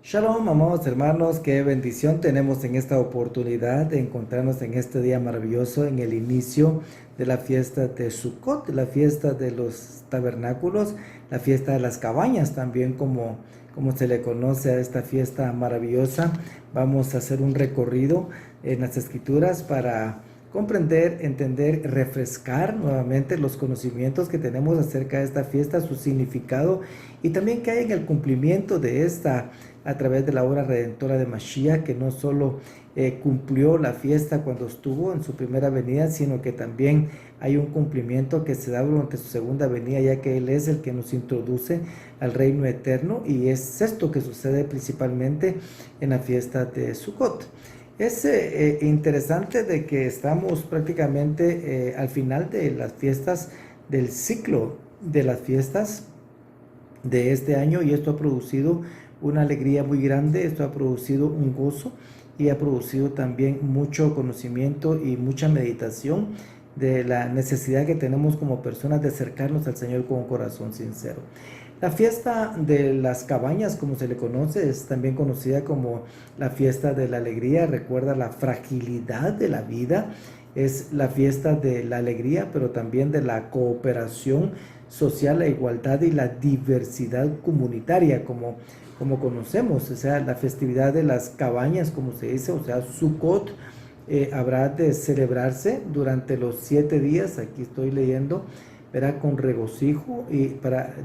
Shalom, amados hermanos, qué bendición tenemos en esta oportunidad de encontrarnos en este día maravilloso, en el inicio de la fiesta de Sukkot, la fiesta de los tabernáculos, la fiesta de las cabañas, también como se le conoce a esta fiesta maravillosa. Vamos a hacer un recorrido en las escrituras para comprender, entender, refrescar nuevamente los conocimientos que tenemos acerca de esta fiesta, su significado y también que hay en el cumplimiento de esta a través de la obra redentora de Mashiach, que no solo cumplió la fiesta cuando estuvo en su primera venida, sino que también hay un cumplimiento que se da durante su segunda venida, ya que Él es el que nos introduce al reino eterno, y es esto que sucede principalmente en la fiesta de Sukkot. Es interesante de que estamos prácticamente al final de las fiestas, del ciclo de las fiestas de este año, y esto ha producido una alegría muy grande, esto ha producido un gozo y ha producido también mucho conocimiento y mucha meditación de la necesidad que tenemos como personas de acercarnos al Señor con un corazón sincero. La fiesta de las cabañas, como se le conoce, es también conocida como la fiesta de la alegría. Recuerda la fragilidad de la vida. Es la fiesta de la alegría, pero también de la cooperación social, la igualdad y la diversidad comunitaria, como conocemos. O sea, la festividad de las cabañas, como se dice, o sea, Sukkot, habrá de celebrarse durante los 7 días. Aquí estoy leyendo, verá, con regocijo, y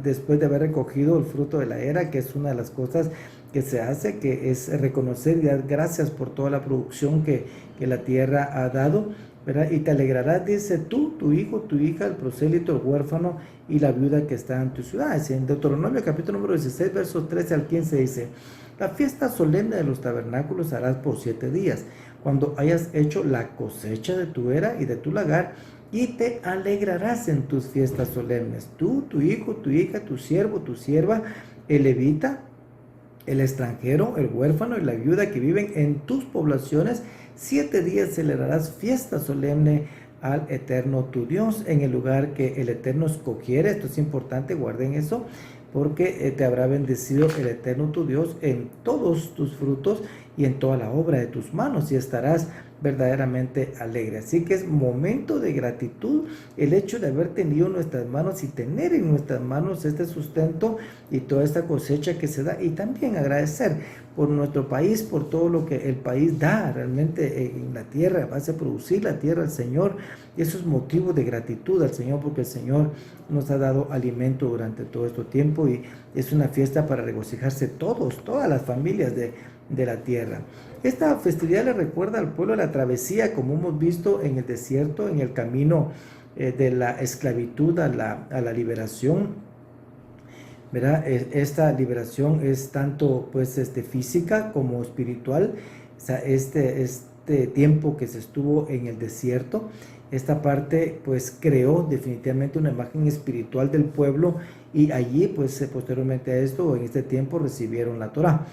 después de haber recogido el fruto de la era, que es una de las cosas que se hace, que es reconocer y dar gracias por toda la producción que la tierra ha dado, ¿verdad? Y te alegrarás, dice, tú, tu hijo, tu hija, el prosélito, el huérfano y la viuda que está en tu ciudad. En Deuteronomio capítulo número 16, versos 13 al 15 dice: la fiesta solemne de los tabernáculos harás por 7 días, cuando hayas hecho la cosecha de tu era y de tu lagar, y te alegrarás en tus fiestas solemnes, tú, tu hijo, tu hija, tu siervo, tu sierva, el levita, el extranjero, el huérfano y la viuda que viven en tus poblaciones. 7 días celebrarás fiesta solemne al Eterno tu Dios en el lugar que el Eterno escogiere. Esto es importante, guarden eso, porque te habrá bendecido el Eterno tu Dios en todos tus frutos y en toda la obra de tus manos, y estarás verdaderamente alegre. Así que es momento de gratitud el hecho de haber tenido en nuestras manos y tener en nuestras manos este sustento y toda esta cosecha que se da, y también agradecer por nuestro país, por todo lo que el país da realmente en la tierra, hace producir la tierra al Señor, y eso es motivo de gratitud al Señor, porque el Señor nos ha dado alimento durante todo este tiempo, y es una fiesta para regocijarse todas las familias de la tierra. Esta festividad le recuerda al pueblo la travesía, como hemos visto en el desierto, en el camino de la esclavitud a la liberación, ¿verdad? Esta liberación es tanto pues física como espiritual. O sea, este tiempo que se estuvo en el desierto, esta parte pues creó definitivamente una imagen espiritual del pueblo, y allí pues posteriormente a esto, en este tiempo, recibieron la Torá.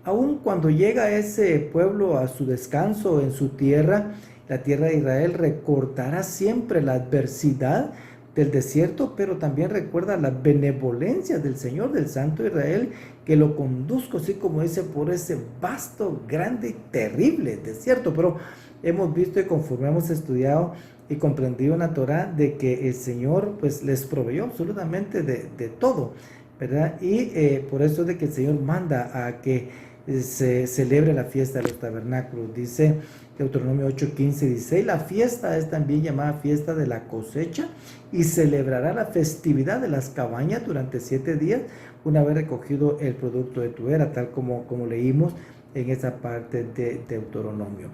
Aun cuando llega ese pueblo a su descanso en su tierra, la tierra de Israel recordará siempre la adversidad del desierto, pero también recuerda la benevolencia del Señor, del Santo Israel, que lo conduzco, así como dice, por ese vasto, grande y terrible desierto. Pero hemos visto, y conforme hemos estudiado y comprendido en la Torá, de que el Señor pues les proveyó absolutamente de todo, ¿verdad? Y por eso de que el Señor manda a que se celebre la fiesta de los tabernáculos. Dice Deuteronomio 8:15, dice: la fiesta es también llamada fiesta de la cosecha, y celebrará la festividad de las cabañas durante 7 días, una vez recogido el producto de tu era, tal como leímos en esa parte de Deuteronomio.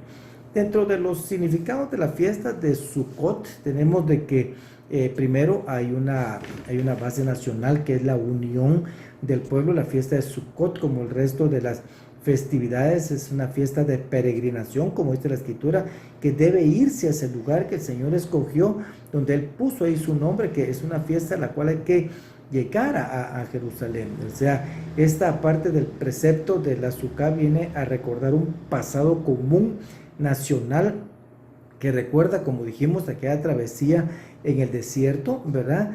Dentro de los significados de la fiesta de Sukkot, tenemos de que primero hay una base nacional, que es la unión del pueblo. La fiesta de Sukkot, como el resto de las festividades, es una fiesta de peregrinación, como dice la escritura, que debe irse a ese lugar que el Señor escogió, donde Él puso ahí su nombre, que es una fiesta a la cual hay que llegar a Jerusalén. O sea, esta parte del precepto de la Sukkah viene a recordar un pasado común nacional, que recuerda, como dijimos, aquella travesía en el desierto, ¿verdad?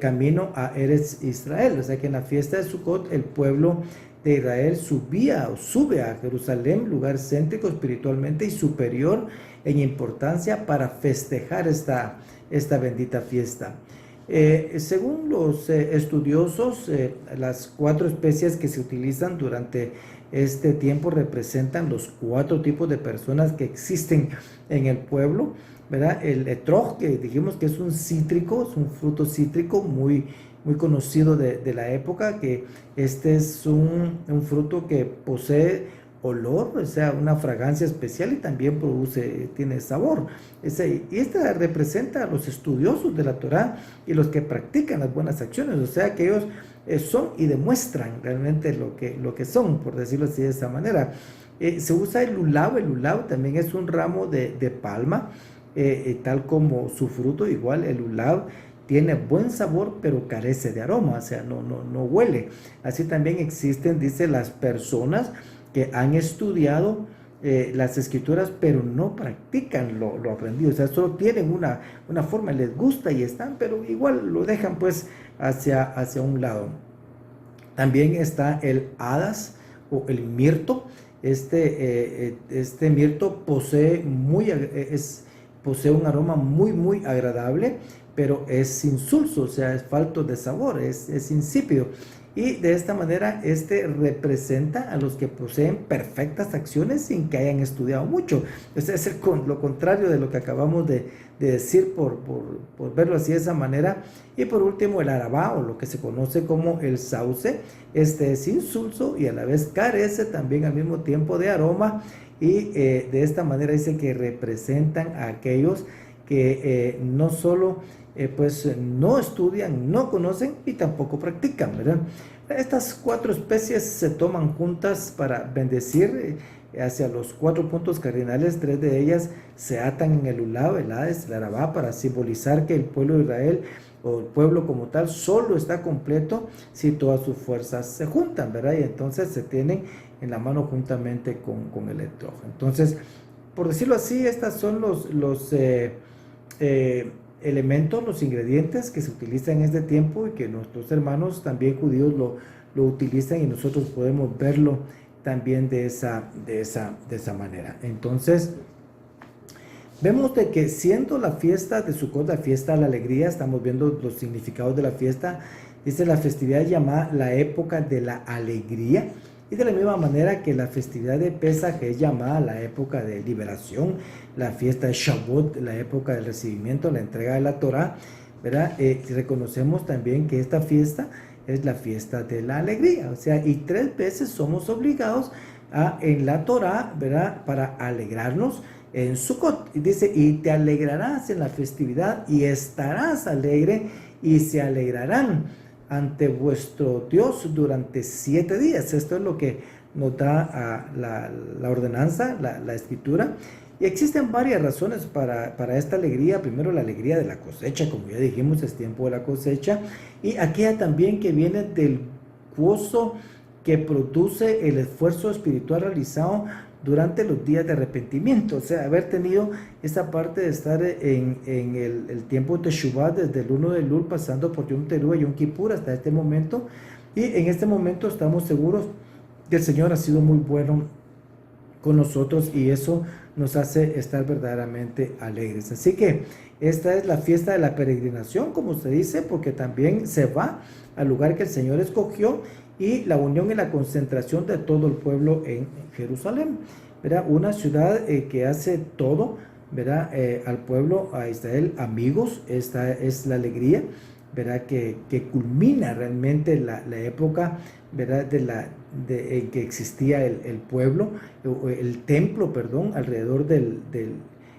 Camino a Eretz Israel. O sea que en la fiesta de Sukkot el pueblo de Israel subía o sube a Jerusalén, lugar céntrico espiritualmente y superior en importancia para festejar esta bendita fiesta. Según los estudiosos, las 4 especies que se utilizan durante este tiempo representan los 4 tipos de personas que existen en el pueblo, ¿verdad? El etrog, que dijimos que es un cítrico, es un fruto cítrico muy conocido de la época, que este es un fruto que posee olor, o sea, una fragancia especial, y también tiene sabor. Y esta representa a los estudiosos de la Torá y los que practican las buenas acciones, o sea, que ellos son y demuestran realmente lo que son, por decirlo así de esa manera. Se usa el lulav también es un ramo de palma, tal como su fruto. Igual el lulav tiene buen sabor, pero carece de aroma, o sea, no huele. Así también existen, dice, las personas que han estudiado las escrituras, pero no practican lo aprendido, o sea, solo tienen una forma, les gusta y están, pero igual lo dejan pues hacia un lado. También está el hadas o el mirto. Este mirto posee un aroma muy agradable, pero es insulso, o sea, es falto de sabor, es insípido. Y de esta manera, representa a los que poseen perfectas acciones sin que hayan estudiado mucho. O sea, es lo contrario de lo que acabamos de decir, por verlo así de esa manera. Y por último, el arabá, o lo que se conoce como el sauce. Este es insulso y a la vez carece también al mismo tiempo de aroma. Y de esta manera dice que representan a aquellos que no solo pues no estudian, no conocen y tampoco practican, ¿verdad? Estas 4 especies se toman juntas para bendecir hacia los 4 puntos cardinales. 3 de ellas se atan en el lulav, el hades, el arabá, para simbolizar que el pueblo de Israel, o el pueblo como tal, solo está completo si todas sus fuerzas se juntan, ¿verdad? Y entonces se tienen en la mano juntamente con el etrog. Entonces, por decirlo así, estas son los elementos, los ingredientes que se utilizan en este tiempo y que nuestros hermanos también judíos lo utilizan, y nosotros podemos verlo también de esa manera. Entonces, vemos de que siendo la fiesta de Sukkot, la fiesta de la alegría, estamos viendo los significados de la fiesta. Dice, la festividad llamada la época de la alegría, y de la misma manera que la festividad de Pesaj es llamada la época de liberación, la fiesta de Shavuot, la época del recibimiento, la entrega de la Torá, ¿verdad? Reconocemos también que esta fiesta es la fiesta de la alegría, o sea, y 3 veces somos obligados en la Torá, ¿verdad?, para alegrarnos en Sukkot. Y dice, y te alegrarás en la festividad y estarás alegre, y se alegrarán ante vuestro Dios durante 7 días. Esto es lo que nos da la ordenanza, la escritura. Y existen varias razones para esta alegría. Primero, la alegría de la cosecha, como ya dijimos, es tiempo de la cosecha. Y aquella también que viene del gozo que produce el esfuerzo espiritual realizado durante los días de arrepentimiento, o sea, haber tenido esa parte de estar en el tiempo de Teshuvah, desde el 1 de Elul, pasando por Yom Teruah y Yom Kippur hasta este momento. Y en este momento estamos seguros que el Señor ha sido muy bueno con nosotros, y eso nos hace estar verdaderamente alegres. Así que esta es la fiesta de la peregrinación, como se dice, porque también se va al lugar que el Señor escogió, y la unión y la concentración de todo el pueblo en Jerusalén, ¿verdad? Una ciudad que hace todo, ¿verdad? Al pueblo, a Israel, amigos. Esta es la alegría, ¿verdad? Que culmina realmente la época, ¿verdad?, en que existía el pueblo, el templo, perdón, alrededor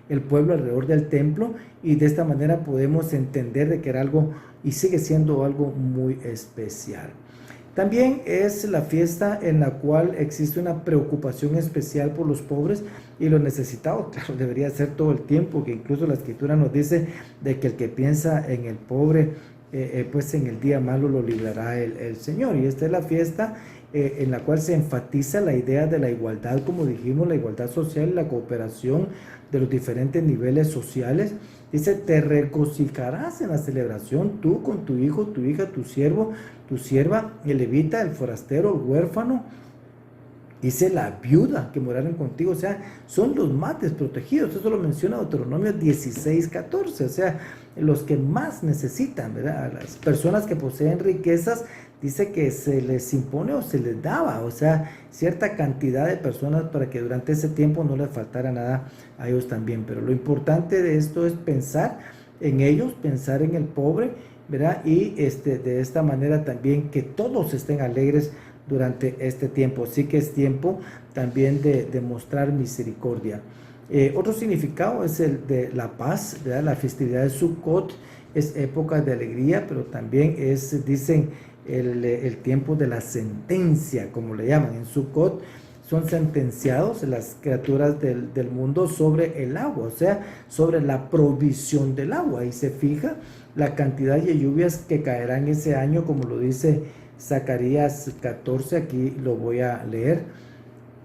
el pueblo alrededor del templo. Y de esta manera podemos entender de que era algo, y sigue siendo algo muy especial. También es la fiesta en la cual existe una preocupación especial por los pobres y los necesitados. Claro, debería ser todo el tiempo, que incluso la escritura nos dice de que el que piensa en el pobre, pues en el día malo lo librará el Señor. Y esta es la fiesta en la cual se enfatiza la idea de la igualdad, como dijimos, la igualdad social, la cooperación de los diferentes niveles sociales, Dice, te regocijarás en la celebración, tú con tu hijo, tu hija, tu siervo, tu sierva, el levita, el forastero, el huérfano. Dice la viuda que moraron contigo, o sea, son los más desprotegidos. Eso lo menciona Deuteronomio 16:14, o sea, los que más necesitan, ¿verdad? A las personas que poseen riquezas, dice que se les impone o se les daba, o sea, cierta cantidad de personas para que durante ese tiempo no les faltara nada a ellos también. Pero lo importante de esto es pensar en ellos, pensar en el pobre, ¿verdad? Y de esta manera también que todos estén alegres durante este tiempo. Así que es tiempo también de mostrar misericordia. Otro significado es el de la paz, ¿verdad? La festividad de Sukkot es época de alegría, pero también es, dicen, el tiempo de la sentencia, como le llaman. En Sukkot son sentenciados las criaturas del mundo sobre el agua, o sea, sobre la provisión del agua. Y se fija la cantidad de lluvias que caerán ese año, como lo dice Zacarías 14, aquí lo voy a leer,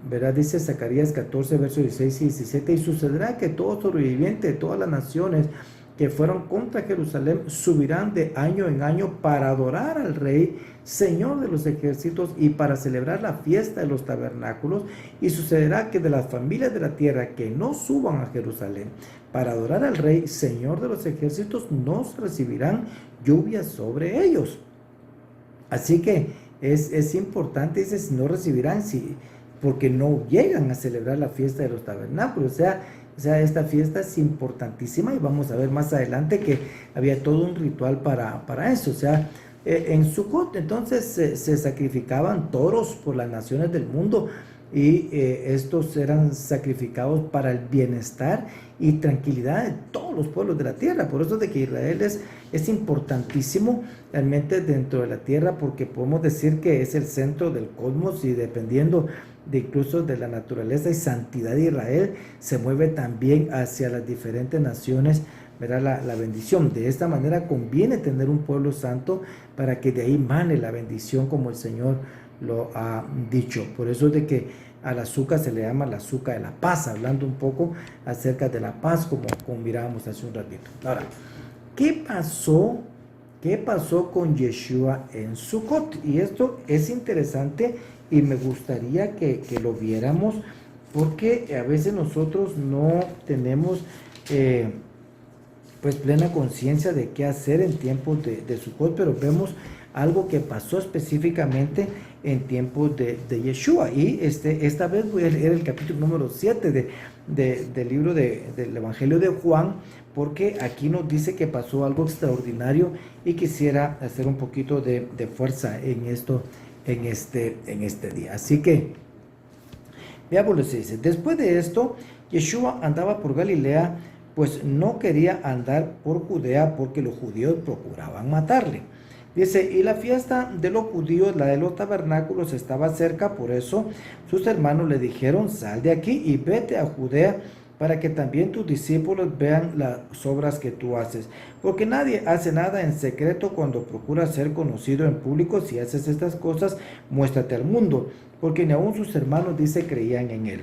¿verdad? Dice Zacarías 14, versos 16 y 17, y sucederá que todo sobreviviente de todas las naciones que fueron contra Jerusalén subirán de año en año para adorar al Rey, Señor de los ejércitos, y para celebrar la fiesta de los tabernáculos, y sucederá que de las familias de la tierra que no suban a Jerusalén para adorar al Rey, Señor de los ejércitos, no recibirán lluvias sobre ellos. Así que es importante, dice, si no recibirán, porque no llegan a celebrar la fiesta de los tabernáculos. O sea, esta fiesta es importantísima y vamos a ver más adelante que había todo un ritual para eso. O sea, en Sukkot entonces se sacrificaban toros por las naciones del mundo, y estos eran sacrificados para el bienestar y tranquilidad de todos los pueblos de la tierra. Por eso de que Israel es importantísimo realmente dentro de la tierra, porque podemos decir que es el centro del cosmos, y dependiendo de incluso de la naturaleza y santidad de Israel, se mueve también hacia las diferentes naciones, verá la bendición. De esta manera conviene tener un pueblo santo para que de ahí mane la bendición, como el Señor lo ha dicho. Por eso es de que al azúcar se le llama la azúcar de la paz, hablando un poco acerca de la paz, como mirábamos hace un ratito. Ahora, ¿qué pasó con Yeshua en Sukkot? Y esto es interesante y me gustaría que lo viéramos, porque a veces nosotros no tenemos pues plena conciencia de qué hacer en tiempos de Sukkot, pero vemos algo que pasó específicamente en tiempos de Yeshua. Y esta vez voy a leer el capítulo número 7 del libro del Evangelio de Juan, porque aquí nos dice que pasó algo extraordinario y quisiera hacer un poquito de fuerza en esto, en este día. Así que veamos lo que dice. Después de esto, Yeshua andaba por Galilea, pues no quería andar por Judea porque los judíos procuraban matarle. Dice, y la fiesta de los judíos, la de los tabernáculos, estaba cerca, por eso sus hermanos le dijeron, sal de aquí y vete a Judea, para que también tus discípulos vean las obras que tú haces. Porque nadie hace nada en secreto cuando procura ser conocido en público. Si haces estas cosas, muéstrate al mundo, porque ni aun sus hermanos, dice, creían en él.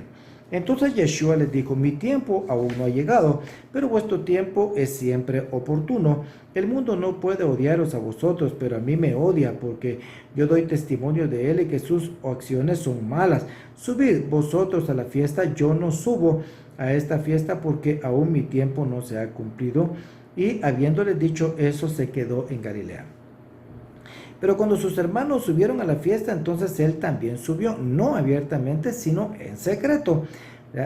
Entonces Yeshua les dijo, mi tiempo aún no ha llegado, pero vuestro tiempo es siempre oportuno. El mundo no puede odiaros a vosotros, pero a mí me odia, porque yo doy testimonio de él y que sus acciones son malas. Subid vosotros a la fiesta, yo no subo a esta fiesta, porque aún mi tiempo no se ha cumplido. Y habiéndoles dicho eso, se quedó en Galilea. Pero cuando sus hermanos subieron a la fiesta, entonces él también subió, no abiertamente, sino en secreto.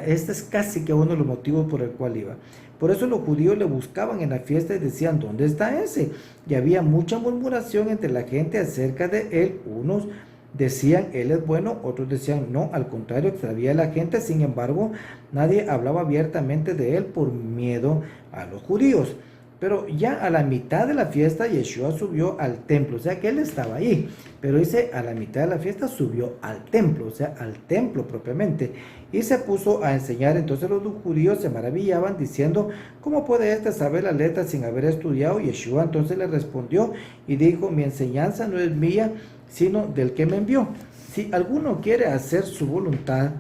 Este es casi que uno de los motivos por el cual iba. Por eso los judíos le buscaban en la fiesta y decían, ¿dónde está ese? Y había mucha murmuración entre la gente acerca de él. Unos decían, él es bueno, otros decían, no, al contrario, extravía a la gente. Sin embargo, nadie hablaba abiertamente de él por miedo a los judíos. Pero ya a la mitad de la fiesta, Yeshua subió al templo, o sea que él estaba ahí, pero dice, a la mitad de la fiesta subió al templo, o sea, al templo propiamente, y se puso a enseñar. Entonces los judíos se maravillaban diciendo, ¿cómo puede éste saber la letra sin haber estudiado? Yeshua entonces le respondió y dijo, mi enseñanza no es mía, sino del que me envió. Si alguno quiere hacer su voluntad,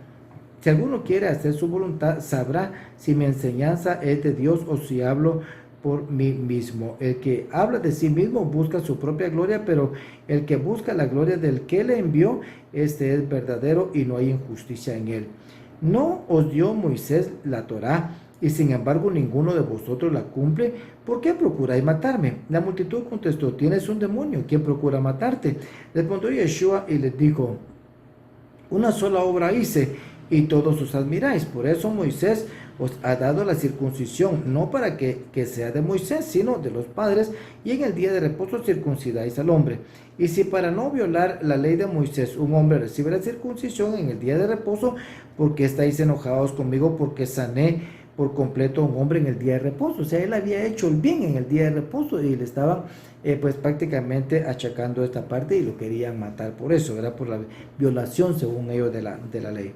sabrá si mi enseñanza es de Dios o si hablo por mí mismo. El que habla de sí mismo busca su propia gloria, pero el que busca la gloria del que le envió, este es verdadero y no hay injusticia en él. ¿No os dio Moisés la Torá y sin embargo ninguno de vosotros la cumple? ¿Por qué procuráis matarme? La multitud contestó, tienes un demonio, ¿quién procura matarte? Respondió Yeshua y les dijo, una sola obra hice y todos os admiráis. Por eso Moisés os ha dado la circuncisión, no para que sea de Moisés, sino de los padres, y en el día de reposo circuncidáis al hombre. Y si para no violar la ley de Moisés un hombre recibe la circuncisión en el día de reposo, ¿por qué estáis enojados conmigo? Porque sané por completo a un hombre en el día de reposo. O sea, él había hecho el bien en el día de reposo y le estaban pues prácticamente achacando esta parte y lo querían matar por eso, era por la violación según ellos de la ley.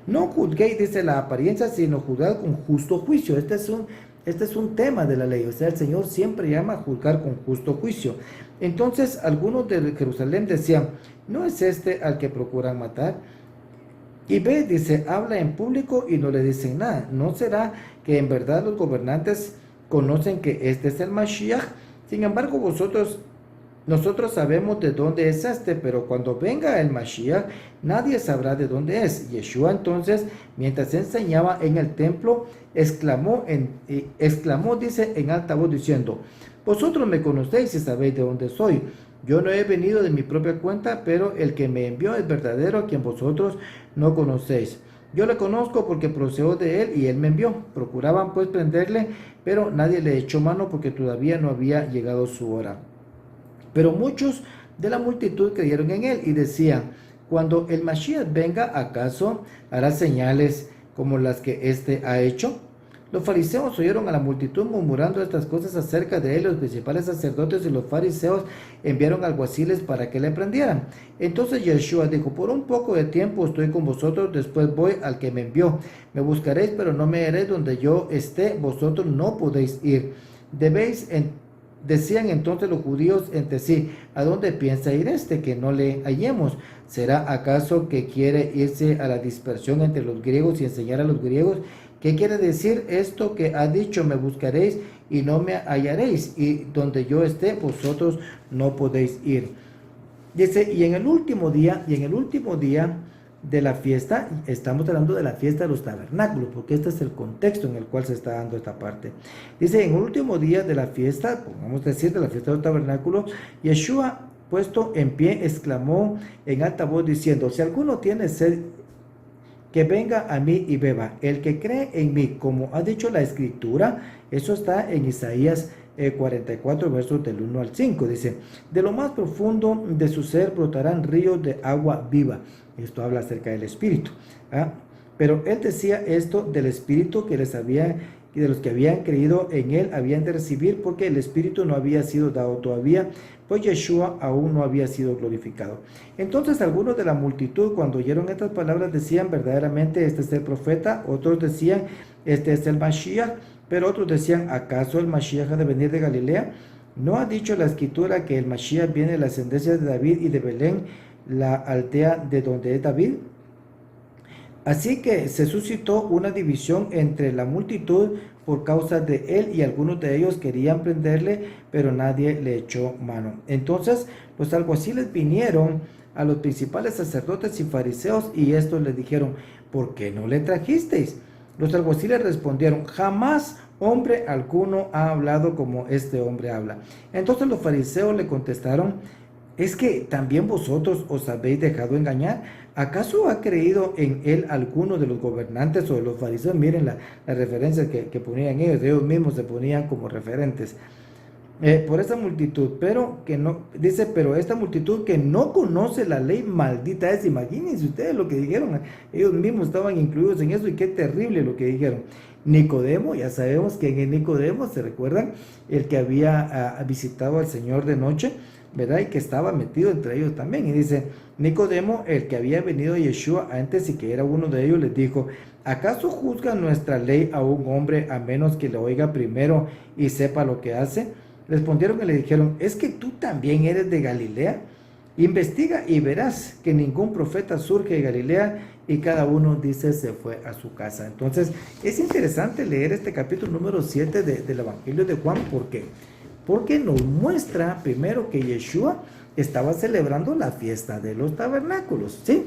No juzguéis, dice, la apariencia, sino juzgad con justo juicio. Este es un tema de la ley. O sea, el Señor siempre llama a juzgar con justo juicio. Entonces, algunos de Jerusalén decían, ¿no es este al que procuran matar? Y ve, dice, habla en público y no le dicen nada. ¿No será que en verdad los gobernantes conocen que este es el Mashiach? Sin embargo, nosotros sabemos de dónde es este, pero cuando venga el Mashiach, nadie sabrá de dónde es. Yeshua entonces, mientras enseñaba en el templo, exclamó, dice, en alta voz diciendo, vosotros me conocéis y sabéis de dónde soy. Yo no he venido de mi propia cuenta, pero el que me envió es verdadero, a quien vosotros no conocéis. Yo le conozco porque procedo de él y él me envió. Procuraban pues prenderle, pero nadie le echó mano porque todavía no había llegado su hora. Pero muchos de la multitud creyeron en él y decían, cuando el Mashiach venga, ¿acaso hará señales como las que éste ha hecho? Los fariseos oyeron a la multitud murmurando estas cosas acerca de él. Los principales sacerdotes y los fariseos enviaron alguaciles para que le prendieran. Entonces Yeshua dijo, por un poco de tiempo estoy con vosotros, después voy al que me envió. Me buscaréis, pero no me haréis donde yo esté, vosotros no podéis ir. Decían entonces los judíos entre sí, ¿a dónde piensa ir este que no le hallemos? ¿Será acaso que quiere irse a la dispersión entre los griegos y enseñar a los griegos? ¿Qué quiere decir esto que ha dicho? Me buscaréis y no me hallaréis, y donde yo esté, vosotros no podéis ir. Dice, y en el último día de la fiesta, estamos hablando de la fiesta de los tabernáculos, porque este es el contexto en el cual se está dando esta parte. Dice, en el último día de la fiesta, vamos a decir, de la fiesta de los tabernáculos, Yeshua, puesto en pie, exclamó en alta voz diciendo, si alguno tiene sed, que venga a mí y beba. El que cree en mí, como ha dicho la Escritura, eso está en Isaías 44, versos del 1 al 5. Dice, de lo más profundo de su ser brotarán ríos de agua viva. Esto habla acerca del Espíritu. Pero él decía esto del Espíritu que les había, y de los que habían creído en él habían de recibir, porque el Espíritu no había sido dado todavía, pues Yeshua aún no había sido glorificado. Entonces algunos de la multitud, cuando oyeron estas palabras, decían, verdaderamente este es el profeta. Otros decían, este es el Mashiach. Pero otros decían, ¿acaso el Mashiach ha de venir de Galilea? ¿No ha dicho la Escritura que el Mashiach viene de la ascendencia de David y de Belén, la aldea de donde es David? Así que se suscitó una división entre la multitud por causa de él, y algunos de ellos querían prenderle, pero nadie le echó mano. Entonces los alguaciles vinieron a los principales sacerdotes y fariseos, y estos les dijeron, ¿por qué no le trajisteis? Los alguaciles respondieron, jamás hombre alguno ha hablado como este hombre habla. Entonces los fariseos le contestaron, ¿es que también vosotros os habéis dejado engañar? ¿Acaso ha creído en él alguno de los gobernantes o de los fariseos? Miren la referencia que ponían ellos mismos se ponían como referentes. Por esa multitud, pero esta multitud que no conoce la ley, maldita es. Imagínense ustedes lo que dijeron, ellos mismos estaban incluidos en eso, y qué terrible lo que dijeron. Nicodemo, ya sabemos que en Nicodemo, ¿se recuerdan? El que había visitado al Señor de noche, ¿verdad? Y que estaba metido entre ellos también. Y dice, Nicodemo, el que había venido a Yeshua antes y que era uno de ellos, les dijo, ¿acaso juzga nuestra ley a un hombre a menos que le oiga primero y sepa lo que hace? Respondieron y le dijeron, ¿es que tú también eres de Galilea? investiga y verás que ningún profeta surge de Galilea, y cada uno dice se fue a su casa. Entonces es interesante leer este capítulo número 7 del Evangelio de Juan. ¿Por qué? Porque nos muestra primero que Yeshua estaba celebrando la fiesta de los tabernáculos, ¿sí?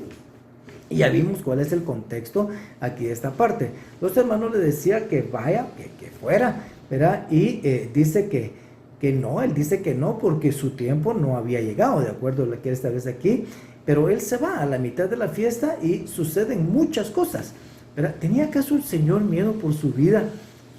Y ya vimos cuál es el contexto aquí de esta parte. Los hermanos le decían que vaya, que fuera, ¿verdad? Y dice que no, él dice que no porque su tiempo no había llegado, de acuerdo a lo que él establece aquí. Pero él se va a la mitad de la fiesta y suceden muchas cosas, ¿verdad? ¿Tenía acaso el Señor miedo por su vida?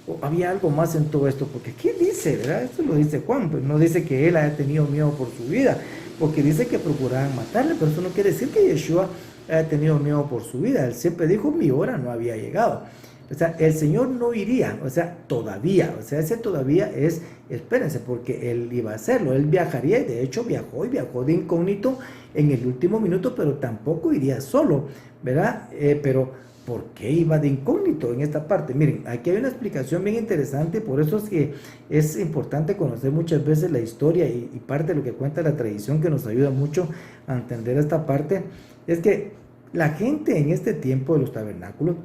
¿O había algo más en todo esto? Porque ¿qué dice, verdad? Esto lo dice Juan, pues no dice que él haya tenido miedo por su vida, porque dice que procuraban matarle, pero eso no quiere decir que Yeshua haya tenido miedo por su vida. Él siempre dijo, mi hora no había llegado. O sea, el Señor no iría, o sea, todavía, o sea, ese todavía es, espérense, porque él iba a hacerlo, él viajaría, y de hecho viajó de incógnito en el último minuto, pero tampoco iría solo, ¿verdad? Pero, ¿por qué iba de incógnito en esta parte? Miren, aquí hay una explicación bien interesante, por eso es que es importante conocer muchas veces la historia y parte de lo que cuenta la tradición, que nos ayuda mucho a entender esta parte, es que la gente en este tiempo de los tabernáculos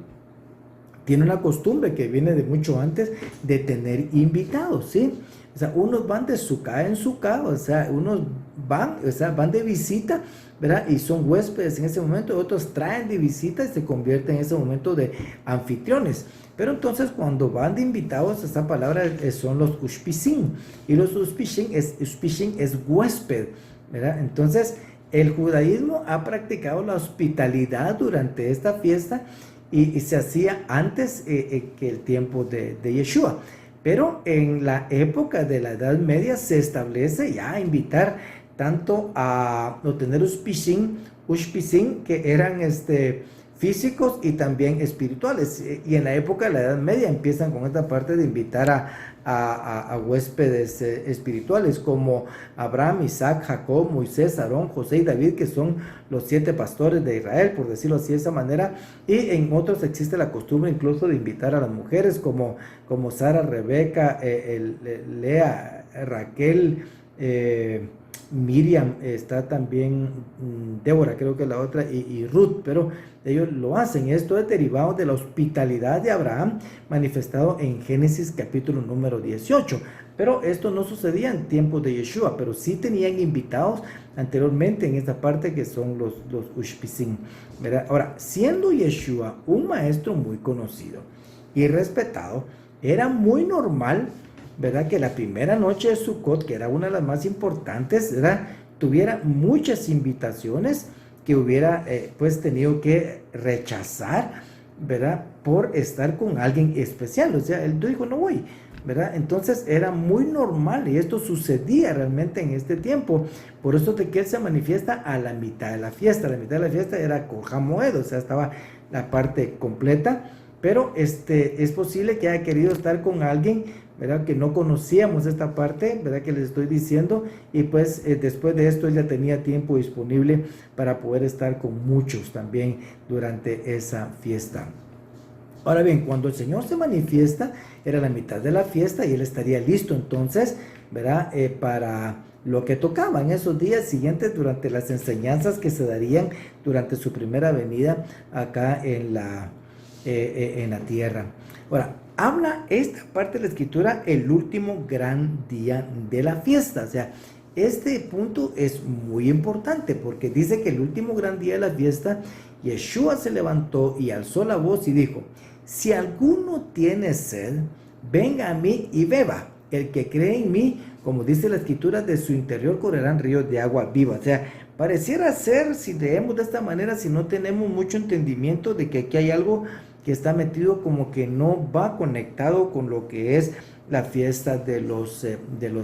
tiene una costumbre que viene de mucho antes de tener invitados, ¿sí? O sea, unos van de sucá en sucá, o sea, unos van de visita, ¿verdad? Y son huéspedes en ese momento, otros traen de visita y se convierten en ese momento de anfitriones. Pero entonces cuando van de invitados, esta palabra son los ushpishim, y los ushpishim es huésped, ¿verdad? Entonces, el judaísmo ha practicado la hospitalidad durante esta fiesta, y se hacía antes que el tiempo de Yeshua. Pero en la época de la Edad Media se establece ya invitar tanto a tener ushpishim, que eran físicos y también espirituales. Y en la época de la Edad Media empiezan con esta parte de invitar a huéspedes espirituales como Abraham, Isaac, Jacob, Moisés, Aarón, José y David, que son los 7 pastores de Israel, por decirlo así de esa manera. Y en otros existe la costumbre incluso de invitar a las mujeres como Sara, Rebeca, Lea, Raquel, Miriam, está también Débora, creo que es la otra, y Ruth, pero ellos lo hacen. Esto es derivado de la hospitalidad de Abraham manifestado en Génesis capítulo número 18. Pero esto no sucedía en tiempos de Yeshua, pero sí tenían invitados anteriormente en esta parte, que son los ushpishim, ¿verdad? Ahora, siendo Yeshua un maestro muy conocido y respetado, era muy normal, ¿verdad?, que la primera noche de Sukkot, que era una de las más importantes, ¿verdad?, tuviera muchas invitaciones que hubiera pues tenido que rechazar, ¿verdad?, por estar con alguien especial. O sea, él dijo, no voy, ¿verdad? Entonces era muy normal, y esto sucedía realmente en este tiempo. Por eso de que él se manifiesta a la mitad de la fiesta. La mitad de la fiesta era Kol HaMoed, o sea, estaba la parte completa. Pero es posible que haya querido estar con alguien, ¿verdad?, que no conocíamos esta parte, ¿verdad?, que les estoy diciendo, y pues después de esto él ya tenía tiempo disponible para poder estar con muchos también durante esa fiesta. Ahora bien, cuando el Señor se manifiesta, era la mitad de la fiesta y él estaría listo entonces, ¿verdad?, para lo que tocaba en esos días siguientes durante las enseñanzas que se darían durante su primera venida acá en la tierra. Ahora, habla esta parte de la escritura el último gran día de la fiesta. O sea, este punto es muy importante porque dice que el último gran día de la fiesta, Yeshua se levantó y alzó la voz y dijo: si alguno tiene sed, venga a mí y beba. El que cree en mí, como dice la escritura, de su interior correrán ríos de agua viva. O sea, pareciera ser, si leemos de esta manera, si no tenemos mucho entendimiento de que aquí hay algo que está metido como que no va conectado con lo que es la fiesta de los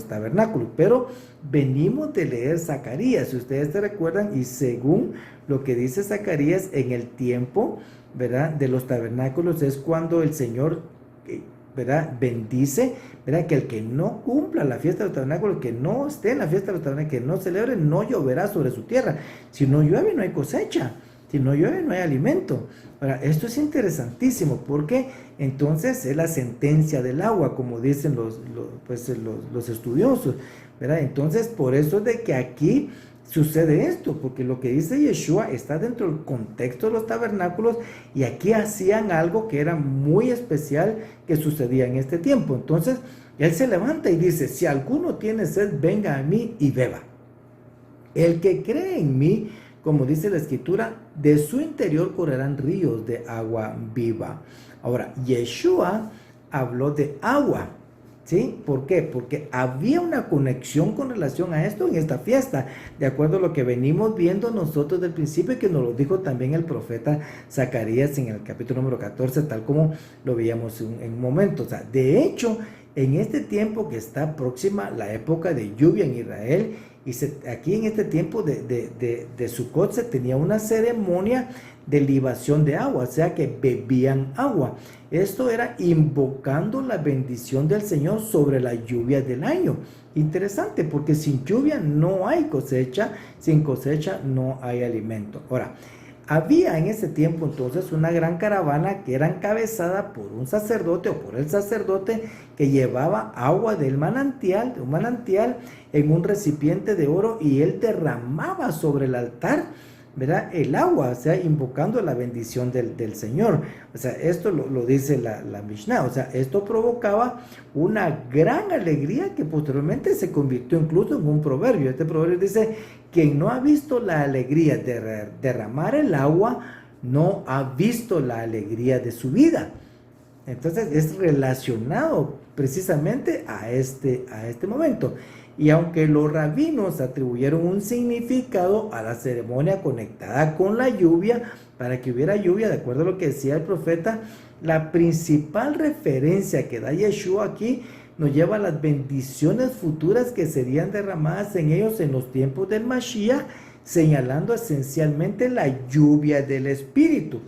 tabernáculos. Pero venimos de leer Zacarías, si ustedes se recuerdan, y según lo que dice Zacarías, en el tiempo, ¿verdad?, de los tabernáculos es cuando el Señor, ¿verdad?, bendice, ¿verdad?, que el que no cumpla la fiesta de los tabernáculos, que no esté en la fiesta de los tabernáculos, que no celebre, no lloverá sobre su tierra. Si no llueve, no hay cosecha. Si no llueve, no hay alimento. Ahora, esto es interesantísimo porque entonces es la sentencia del agua, como dicen los estudiosos, ¿verdad? Entonces, por eso es de que aquí sucede esto? Porque lo que dice Yeshua está dentro del contexto de los tabernáculos y aquí hacían algo que era muy especial que sucedía en este tiempo. Entonces, él se levanta y dice, si alguno tiene sed, venga a mí y beba. El que cree en mí, como dice la escritura, de su interior correrán ríos de agua viva. Ahora, Yeshua habló de agua, ¿sí? ¿Por qué? Porque había una conexión con relación a esto en esta fiesta, de acuerdo a lo que venimos viendo nosotros del principio y que nos lo dijo también el profeta Zacarías en el capítulo número 14, tal como lo veíamos en un momento. O sea, de hecho, en este tiempo que está próxima la época de lluvia en Israel, y aquí en este tiempo de Sukkot se tenía una ceremonia de libación de agua, o sea que bebían agua. Esto era invocando la bendición del Señor sobre la lluvia del año. Interesante, porque sin lluvia no hay cosecha, sin cosecha no hay alimento. Ahora, había en ese tiempo entonces una gran caravana que era encabezada por un sacerdote o por el sacerdote que llevaba agua del manantial, de un manantial en un recipiente de oro, y él derramaba sobre el altar, ¿verdad?, el agua, o sea, invocando la bendición del Señor. O sea, esto lo dice la Mishnah. O sea, esto provocaba una gran alegría que posteriormente se convirtió incluso en un proverbio. Este proverbio dice, quien no ha visto la alegría de derramar el agua, no ha visto la alegría de su vida. Entonces es relacionado precisamente a este momento. Y aunque los rabinos atribuyeron un significado a la ceremonia conectada con la lluvia, para que hubiera lluvia, de acuerdo a lo que decía el profeta, la principal referencia que da Yeshua aquí nos lleva a las bendiciones futuras que serían derramadas en ellos en los tiempos del Mashiach, señalando esencialmente la lluvia del Espíritu.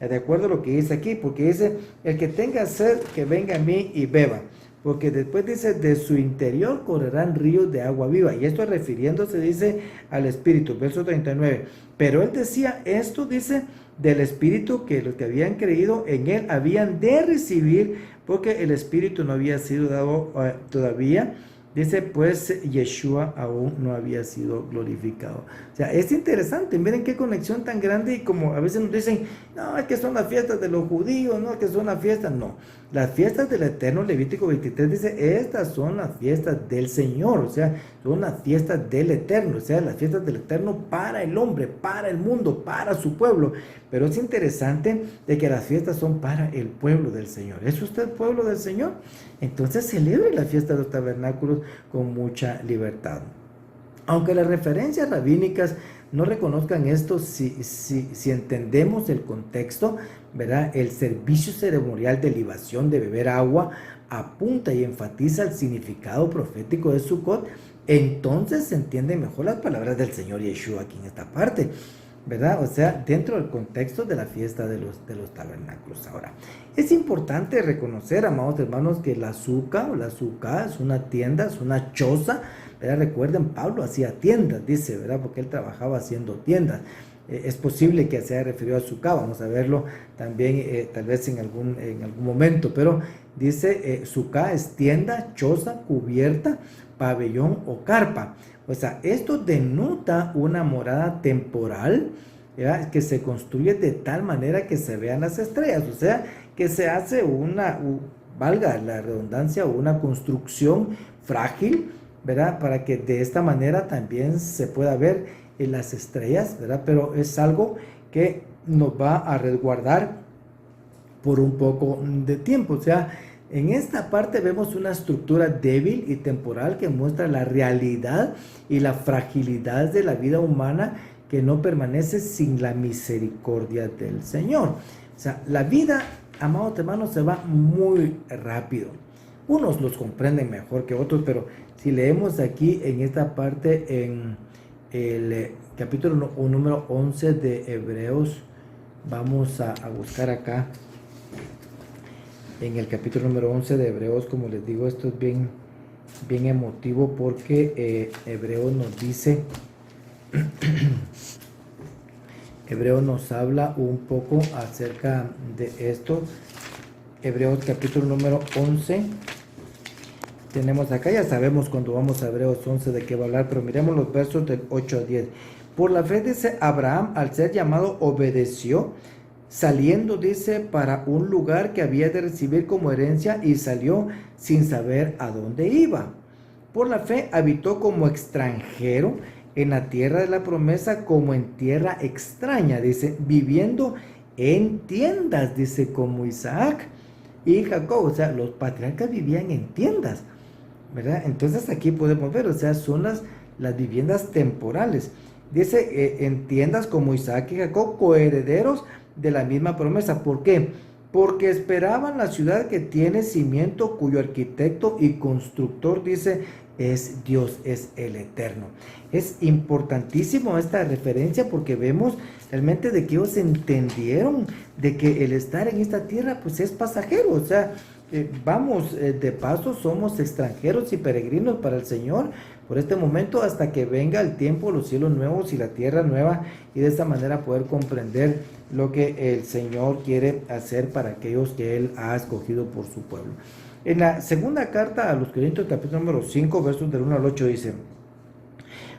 De acuerdo a lo que dice aquí, porque dice, el que tenga sed, que venga a mí y beba. Porque después dice, de su interior correrán ríos de agua viva. Y esto refiriéndose, dice, al Espíritu. Verso 39. Pero él decía esto, dice, del Espíritu, que los que habían creído en él habían de recibir, porque el Espíritu no había sido dado todavía. Dice, pues Yeshua aún no había sido glorificado. O sea, es interesante, miren qué conexión tan grande. Y como a veces nos dicen, no, es que son las fiestas de los judíos, no, es que son las fiestas. No, las fiestas del Eterno, Levítico 23 dice, estas son las fiestas del Señor. O sea, son las fiestas del Eterno. O sea, las fiestas del Eterno para el hombre, para el mundo, para su pueblo. Pero es interesante de que las fiestas son para el pueblo del Señor. ¿Es usted pueblo del Señor? Entonces celebre la fiesta de los tabernáculos con mucha libertad. Aunque las referencias rabínicas no reconozcan esto, si entendemos el contexto, ¿verdad?, el servicio ceremonial de libación de beber agua apunta y enfatiza el significado profético de Sukkot, entonces se entienden mejor las palabras del Señor Yeshua aquí en esta parte, ¿verdad? O sea, dentro del contexto de la fiesta de los tabernáculos. Ahora, es importante reconocer, amados hermanos, que la suca o la suca es una tienda, es una choza, ¿verdad? Recuerden, Pablo hacía tiendas, dice, ¿verdad? Porque él trabajaba haciendo tiendas. Es posible que se haya referido a suca, vamos a verlo también tal vez en algún momento, pero dice, suca es tienda, choza, cubierta, pabellón o carpa. O sea, esto denota una morada temporal, ¿verdad?, que se construye de tal manera que se vean las estrellas. O sea, que se hace valga la redundancia, una construcción frágil, ¿verdad?, para que de esta manera también se pueda ver en las estrellas, ¿verdad? Pero es algo que nos va a resguardar por un poco de tiempo. O sea, en esta parte vemos una estructura débil y temporal que muestra la realidad y la fragilidad de la vida humana que no permanece sin la misericordia del Señor. O sea, la vida, amados hermanos, se va muy rápido. Unos los comprenden mejor que otros, pero si leemos aquí en esta parte, en el capítulo número 11 de Hebreos, vamos a buscar acá. En el capítulo número 11 de Hebreos, como les digo, esto es bien emotivo porque Hebreos nos dice, Hebreos nos habla un poco acerca de esto. Hebreos capítulo número 11, tenemos acá, ya sabemos cuando vamos a Hebreos 11 de qué va a hablar, pero miremos los versos del 8 al 10. Por la fe, dice, Abraham, al ser llamado, obedeció, saliendo, dice, para un lugar que había de recibir como herencia, y salió sin saber a dónde iba. Por la fe habitó como extranjero en la tierra de la promesa, como en tierra extraña, dice, viviendo en tiendas, dice, como Isaac y Jacob. O sea, los patriarcas vivían en tiendas, ¿verdad? Entonces aquí podemos ver, o sea, son las viviendas temporales. Dice, en tiendas como Isaac y Jacob, coherederos de la misma promesa. ¿Por qué? Porque esperaban la ciudad que tiene cimiento, cuyo arquitecto y constructor, dice, es Dios, es el Eterno. Es importantísimo esta referencia porque vemos realmente de que ellos entendieron de que el estar en esta tierra pues es pasajero, o sea, vamos de paso, somos extranjeros y peregrinos para el Señor por este momento hasta que venga el tiempo, los cielos nuevos y la tierra nueva, y de esta manera poder comprender lo que el Señor quiere hacer para aquellos que Él ha escogido por su pueblo. En la segunda carta a los Corintios, capítulo número 5, versos del 1 al 8, dice: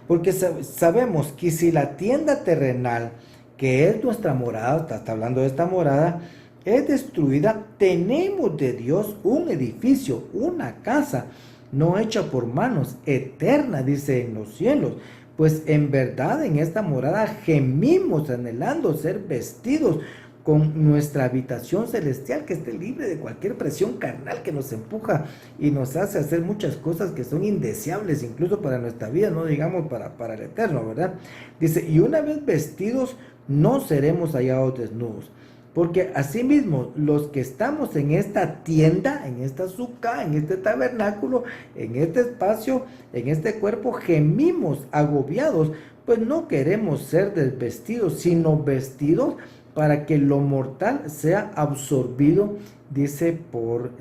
porque sabemos que si la tienda terrenal, que es nuestra morada, está hablando de esta morada, es destruida, tenemos de Dios un edificio, una casa, no hecha por manos, eterna, dice, en los cielos. Pues en verdad en esta morada gemimos anhelando ser vestidos con nuestra habitación celestial, que esté libre de cualquier presión carnal que nos empuja y nos hace hacer muchas cosas que son indeseables incluso para nuestra vida, no digamos para el eterno, ¿verdad? Dice, y una vez vestidos no seremos hallados desnudos. Porque asimismo, los que estamos en esta tienda, en esta suca, en este tabernáculo, en este espacio, en este cuerpo, gemimos agobiados, pues no queremos ser desvestidos, sino vestidos para que lo mortal sea absorbido, dice, por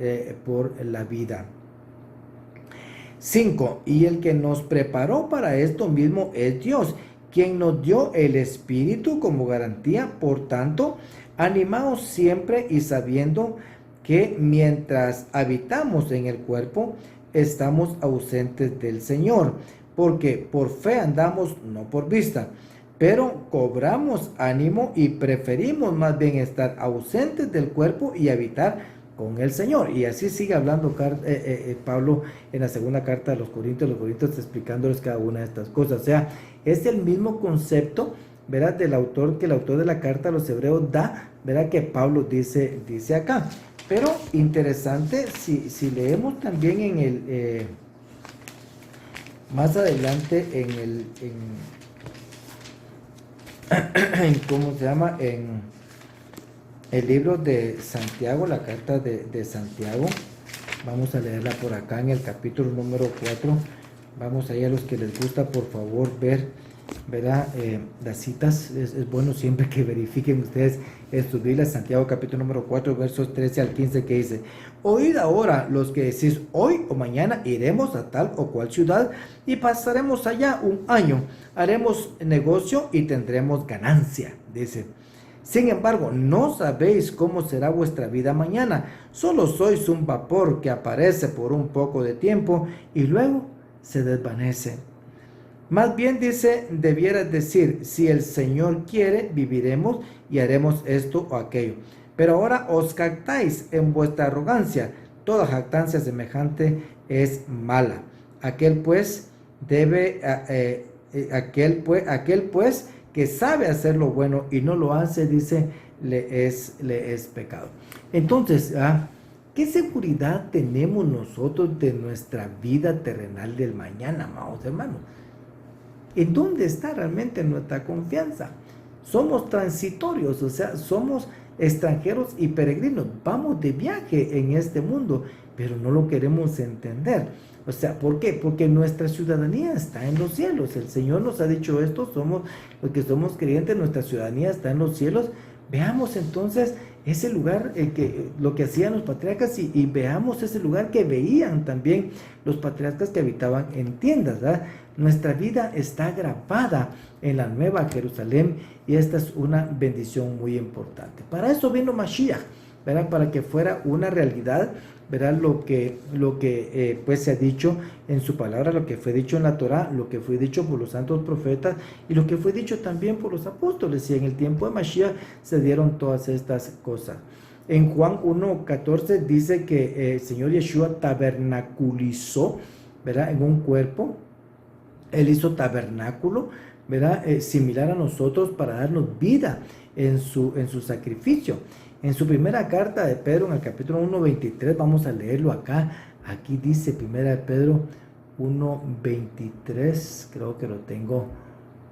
la vida. 5. Y el que nos preparó para esto mismo es Dios, quien nos dio el Espíritu como garantía. Por tanto, animaos siempre y sabiendo que mientras habitamos en el cuerpo, estamos ausentes del Señor, porque por fe andamos, no por vista. Pero cobramos ánimo y preferimos más bien estar ausentes del cuerpo y habitar con el Señor. Y así sigue hablando Pablo en la segunda carta de los Corintios explicándoles cada una de estas cosas. O sea, es el mismo concepto, ¿verdad?, del autor, que el autor de la carta a los hebreos da, ¿verdad?, que Pablo dice acá. Pero interesante, si leemos también en el, más adelante ¿cómo se llama? En el libro de Santiago, la carta de Santiago, vamos a leerla por acá en el capítulo número 4. Vamos ahí, a los que les gusta, por favor, ver, ¿verdad?, las citas. Es bueno siempre que verifiquen ustedes en sus Biblias. Santiago capítulo número 4, versos 13 al 15, que dice: oíd ahora los que decís, hoy o mañana iremos a tal o cual ciudad y pasaremos allá un año, haremos negocio y tendremos ganancia, dice. Sin embargo, no sabéis cómo será vuestra vida mañana, solo sois un vapor que aparece por un poco de tiempo y luego se desvanece. Más bien, dice, debieras decir, si el Señor quiere, viviremos y haremos esto o aquello. Pero ahora os jactáis en vuestra arrogancia. Toda jactancia semejante es mala. Aquel pues que sabe hacer lo bueno y no lo hace, dice, le es pecado. Entonces, ¿qué seguridad tenemos nosotros de nuestra vida terrenal del mañana, amados hermanos? ¿En dónde está realmente nuestra confianza? Somos transitorios, o sea, somos extranjeros y peregrinos. Vamos de viaje en este mundo, pero no lo queremos entender. O sea, ¿por qué? Porque nuestra ciudadanía está en los cielos. El Señor nos ha dicho esto, somos los que somos creyentes, nuestra ciudadanía está en los cielos. Veamos entonces ese lugar, lo que hacían los patriarcas, y veamos ese lugar que veían también los patriarcas que habitaban en tiendas, ¿verdad? Nuestra vida está grabada en la Nueva Jerusalén y esta es una bendición muy importante. Para eso vino Mashiach, ¿verdad?, para que fuera una realidad ¿verdad? Lo que pues se ha dicho en su palabra, lo que fue dicho en la Torá, lo que fue dicho por los santos profetas y lo que fue dicho también por los apóstoles. Y en el tiempo de Mashiach se dieron todas estas cosas. En Juan 1:14 dice que el Señor Yeshua tabernaculizó, ¿verdad? En un cuerpo. Él hizo tabernáculo, ¿verdad? Similar a nosotros para darnos vida en su sacrificio. En su primera carta de Pedro, en el capítulo 1:23, vamos a leerlo acá. Aquí dice primera de Pedro 1:23, creo que lo tengo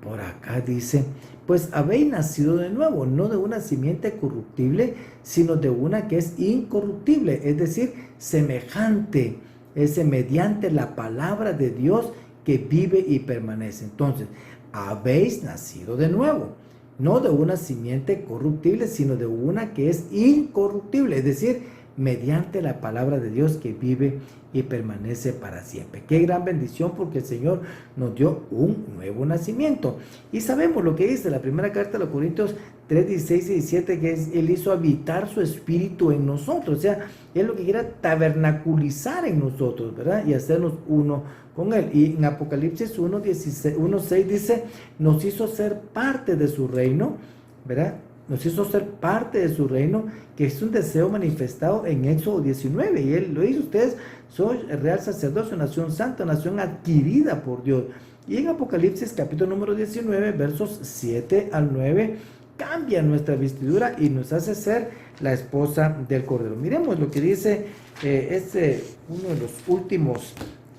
por acá, dice: pues habéis nacido de nuevo, no de una simiente corruptible, sino de una que es incorruptible, es decir, semejante, es mediante la palabra de Dios que vive y permanece. Entonces, habéis nacido de nuevo, no de una simiente corruptible, sino de una que es incorruptible, es decir, mediante la palabra de Dios que vive y permanece para siempre. Qué gran bendición, porque el Señor nos dio un nuevo nacimiento. Y sabemos lo que dice la primera carta de los Corintios 3:16 y 17, que es: Él hizo habitar su espíritu en nosotros. O sea, Él lo que quiere tabernaculizar en nosotros, ¿verdad? Y hacernos uno con Él. Y en Apocalipsis 1:6 dice: nos hizo ser parte de su reino, ¿verdad? Nos hizo ser parte de su reino, que es un deseo manifestado en Éxodo 19. Y Él lo hizo: ustedes son el real sacerdocio, nación santa, nación adquirida por Dios. Y en Apocalipsis capítulo número 19, versos 7 al 9, cambia nuestra vestidura y nos hace ser la esposa del Cordero. Miremos lo que dice uno de los últimos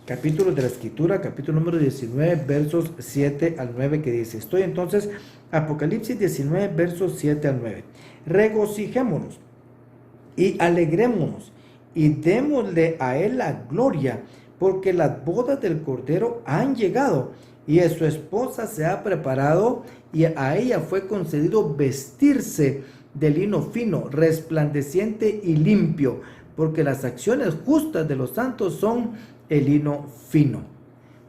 capítulos de la Escritura, capítulo número 19, versos 7 al 9, que dice: estoy entonces, Apocalipsis 19, versos 7 al 9. Regocijémonos y alegrémonos y démosle a Él la gloria, porque las bodas del Cordero han llegado y su esposa se ha preparado, y a ella fue concedido vestirse de lino fino, resplandeciente y limpio, porque las acciones justas de los santos son el lino fino.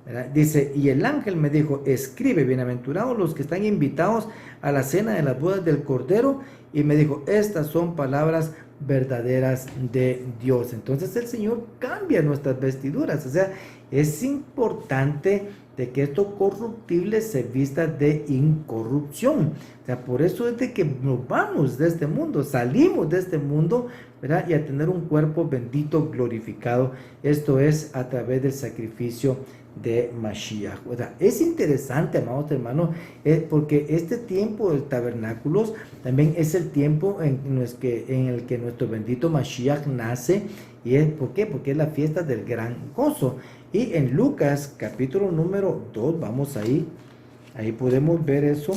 ¿Verdad? Dice: y el ángel me dijo: escribe, bienaventurados los que están invitados a la cena de las bodas del Cordero. Y me dijo: estas son palabras verdaderas de Dios. Entonces el Señor cambia nuestras vestiduras. O sea, es importante de que esto corruptible se vista de incorrupción. O sea, por eso es de que nos vamos de este mundo, salimos de este mundo, ¿verdad? Y a tener un cuerpo bendito, glorificado. Esto es a través del sacrificio de Mashiach. O sea, es interesante, amados hermanos, porque este tiempo del tabernáculos también es el tiempo en el que nuestro bendito Mashiach nace. ¿Y por qué? Porque es la fiesta del gran gozo. Y en Lucas capítulo número 2, vamos ahí podemos ver eso.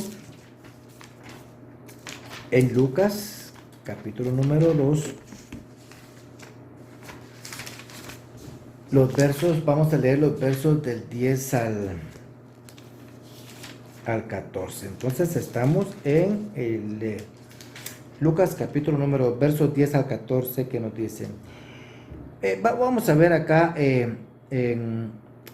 En Lucas capítulo número 2, los versos, vamos a leer los versos del 10 al 14. Entonces estamos en Lucas capítulo número 2, versos 10 al 14, que nos dicen. Vamos a ver acá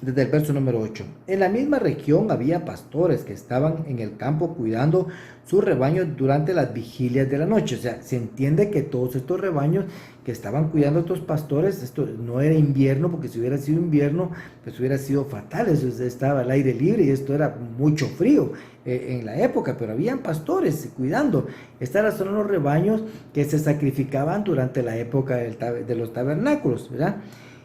desde el verso número 8. En la misma región había pastores que estaban en el campo cuidando sus rebaños durante las vigilias de la noche. O sea, se entiende que todos estos rebaños que estaban cuidando a estos pastores, esto no era invierno, porque si hubiera sido invierno, pues hubiera sido fatal. Eso estaba al aire libre y esto era mucho frío en la época, pero habían pastores cuidando. Estos son los rebaños que se sacrificaban durante la época de los tabernáculos, ¿verdad?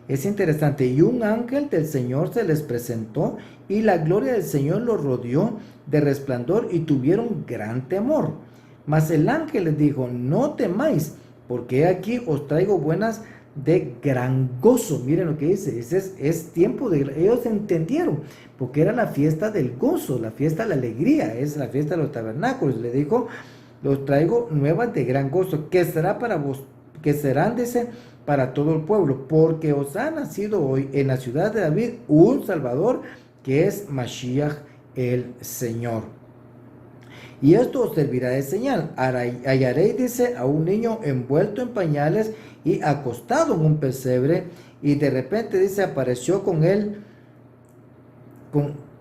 Es interesante. Y un ángel del Señor se les presentó, y la gloria del Señor los rodeó de resplandor, y tuvieron gran temor. Mas el ángel les dijo: no temáis, porque aquí os traigo buenas de gran gozo. Miren lo que dice, es tiempo de... Ellos entendieron, porque era la fiesta del gozo, la fiesta de la alegría, es la fiesta de los tabernáculos. Le dijo: los traigo nuevas de gran gozo, que será para vos, que serán, dice, para todo el pueblo, porque os ha nacido hoy en la ciudad de David un Salvador, que es Mashiach el Señor. Y esto os servirá de señal: hallaréis, dice, a un niño envuelto en pañales y acostado en un pesebre. Y de repente, dice, apareció con él,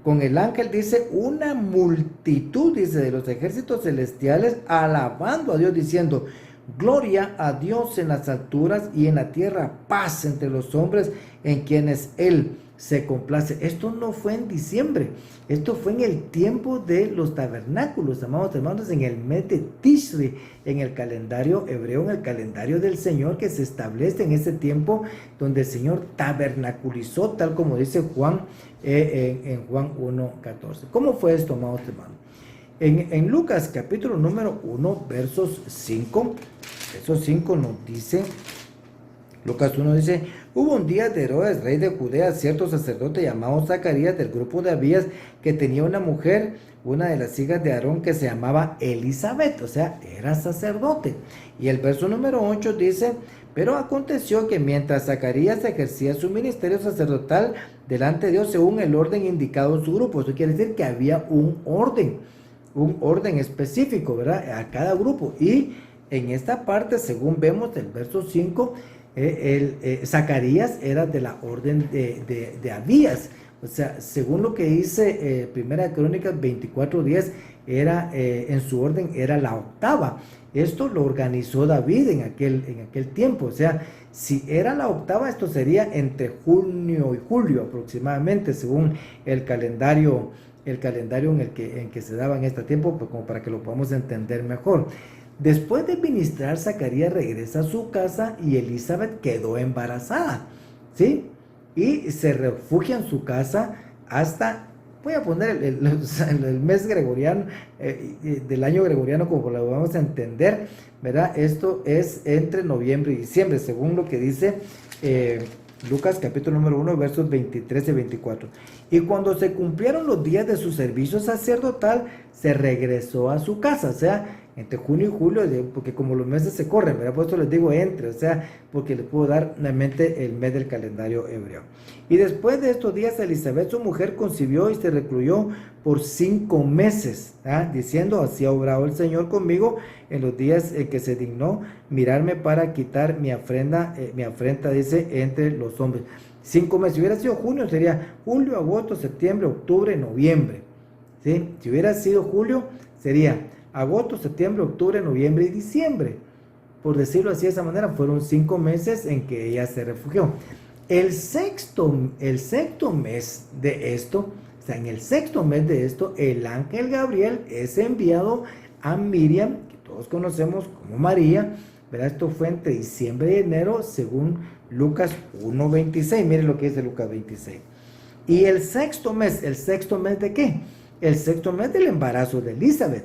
con el ángel, dice, una multitud, dice, de los ejércitos celestiales, alabando a Dios, diciendo: Gloria a Dios en las alturas y en la tierra paz entre los hombres en quienes Él se complace. Esto no fue en diciembre, esto fue en el tiempo de los tabernáculos, amados hermanos, en el mes de Tishri, en el calendario hebreo, en el calendario del Señor que se establece en ese tiempo donde el Señor tabernaculizó, tal como dice Juan en Juan 1:14. ¿Cómo fue esto, amados hermanos? En Lucas capítulo número 1, versos 5 nos dice, Lucas 1 dice: hubo un día de Herodes, rey de Judea, cierto sacerdote llamado Zacarías del grupo de Abías, que tenía una mujer, una de las hijas de Aarón, que se llamaba Elizabeth, o sea, era sacerdote. Y el verso número 8 dice: pero aconteció que mientras Zacarías ejercía su ministerio sacerdotal delante de Dios, según el orden indicado en su grupo. Eso quiere decir que había un orden específico, ¿verdad? A cada grupo. Y en esta parte, según vemos del verso 5, Zacarías era de la orden de Abías. O sea, según lo que dice Primera Crónicas 24:10, era, en su orden era la octava. Esto lo organizó David en aquel tiempo. O sea, si era la octava, esto sería entre junio y julio aproximadamente, según el calendario en que se daba en este tiempo, pues como para que lo podamos entender mejor. Después de ministrar, Zacarías regresa a su casa y Elizabeth quedó embarazada, ¿sí? Y se refugia en su casa hasta, voy a poner el mes gregoriano, del año gregoriano, como lo vamos a entender, ¿verdad? Esto es entre noviembre y diciembre, según lo que dice Lucas capítulo número 1, versos 23 y 24. Y cuando se cumplieron los días de su servicio sacerdotal, se regresó a su casa, o sea, entre junio y julio, porque como los meses se corren, ¿verdad? Por eso les digo entre, o sea, porque les puedo dar nuevamente el mes del calendario hebreo. Y después de estos días, Elizabeth, su mujer, concibió y se recluyó por 5 meses, diciendo: así ha obrado el Señor conmigo en los días en que se dignó mirarme para quitar mi afrenta, dice, entre los hombres. 5 meses. Si hubiera sido junio, sería julio, agosto, septiembre, octubre, noviembre, ¿sí? Si hubiera sido julio, sería agosto, septiembre, octubre, noviembre y diciembre. Por decirlo así de esa manera, fueron 5 meses en que ella se refugió. El sexto mes de esto, o sea, en el sexto mes de esto, el ángel Gabriel es enviado a Miriam, que todos conocemos como María, ¿verdad? Esto fue entre diciembre y enero, según Lucas 1:26. Miren lo que dice Lucas 26. Y el sexto mes ¿de qué? El sexto mes del embarazo de Elizabeth,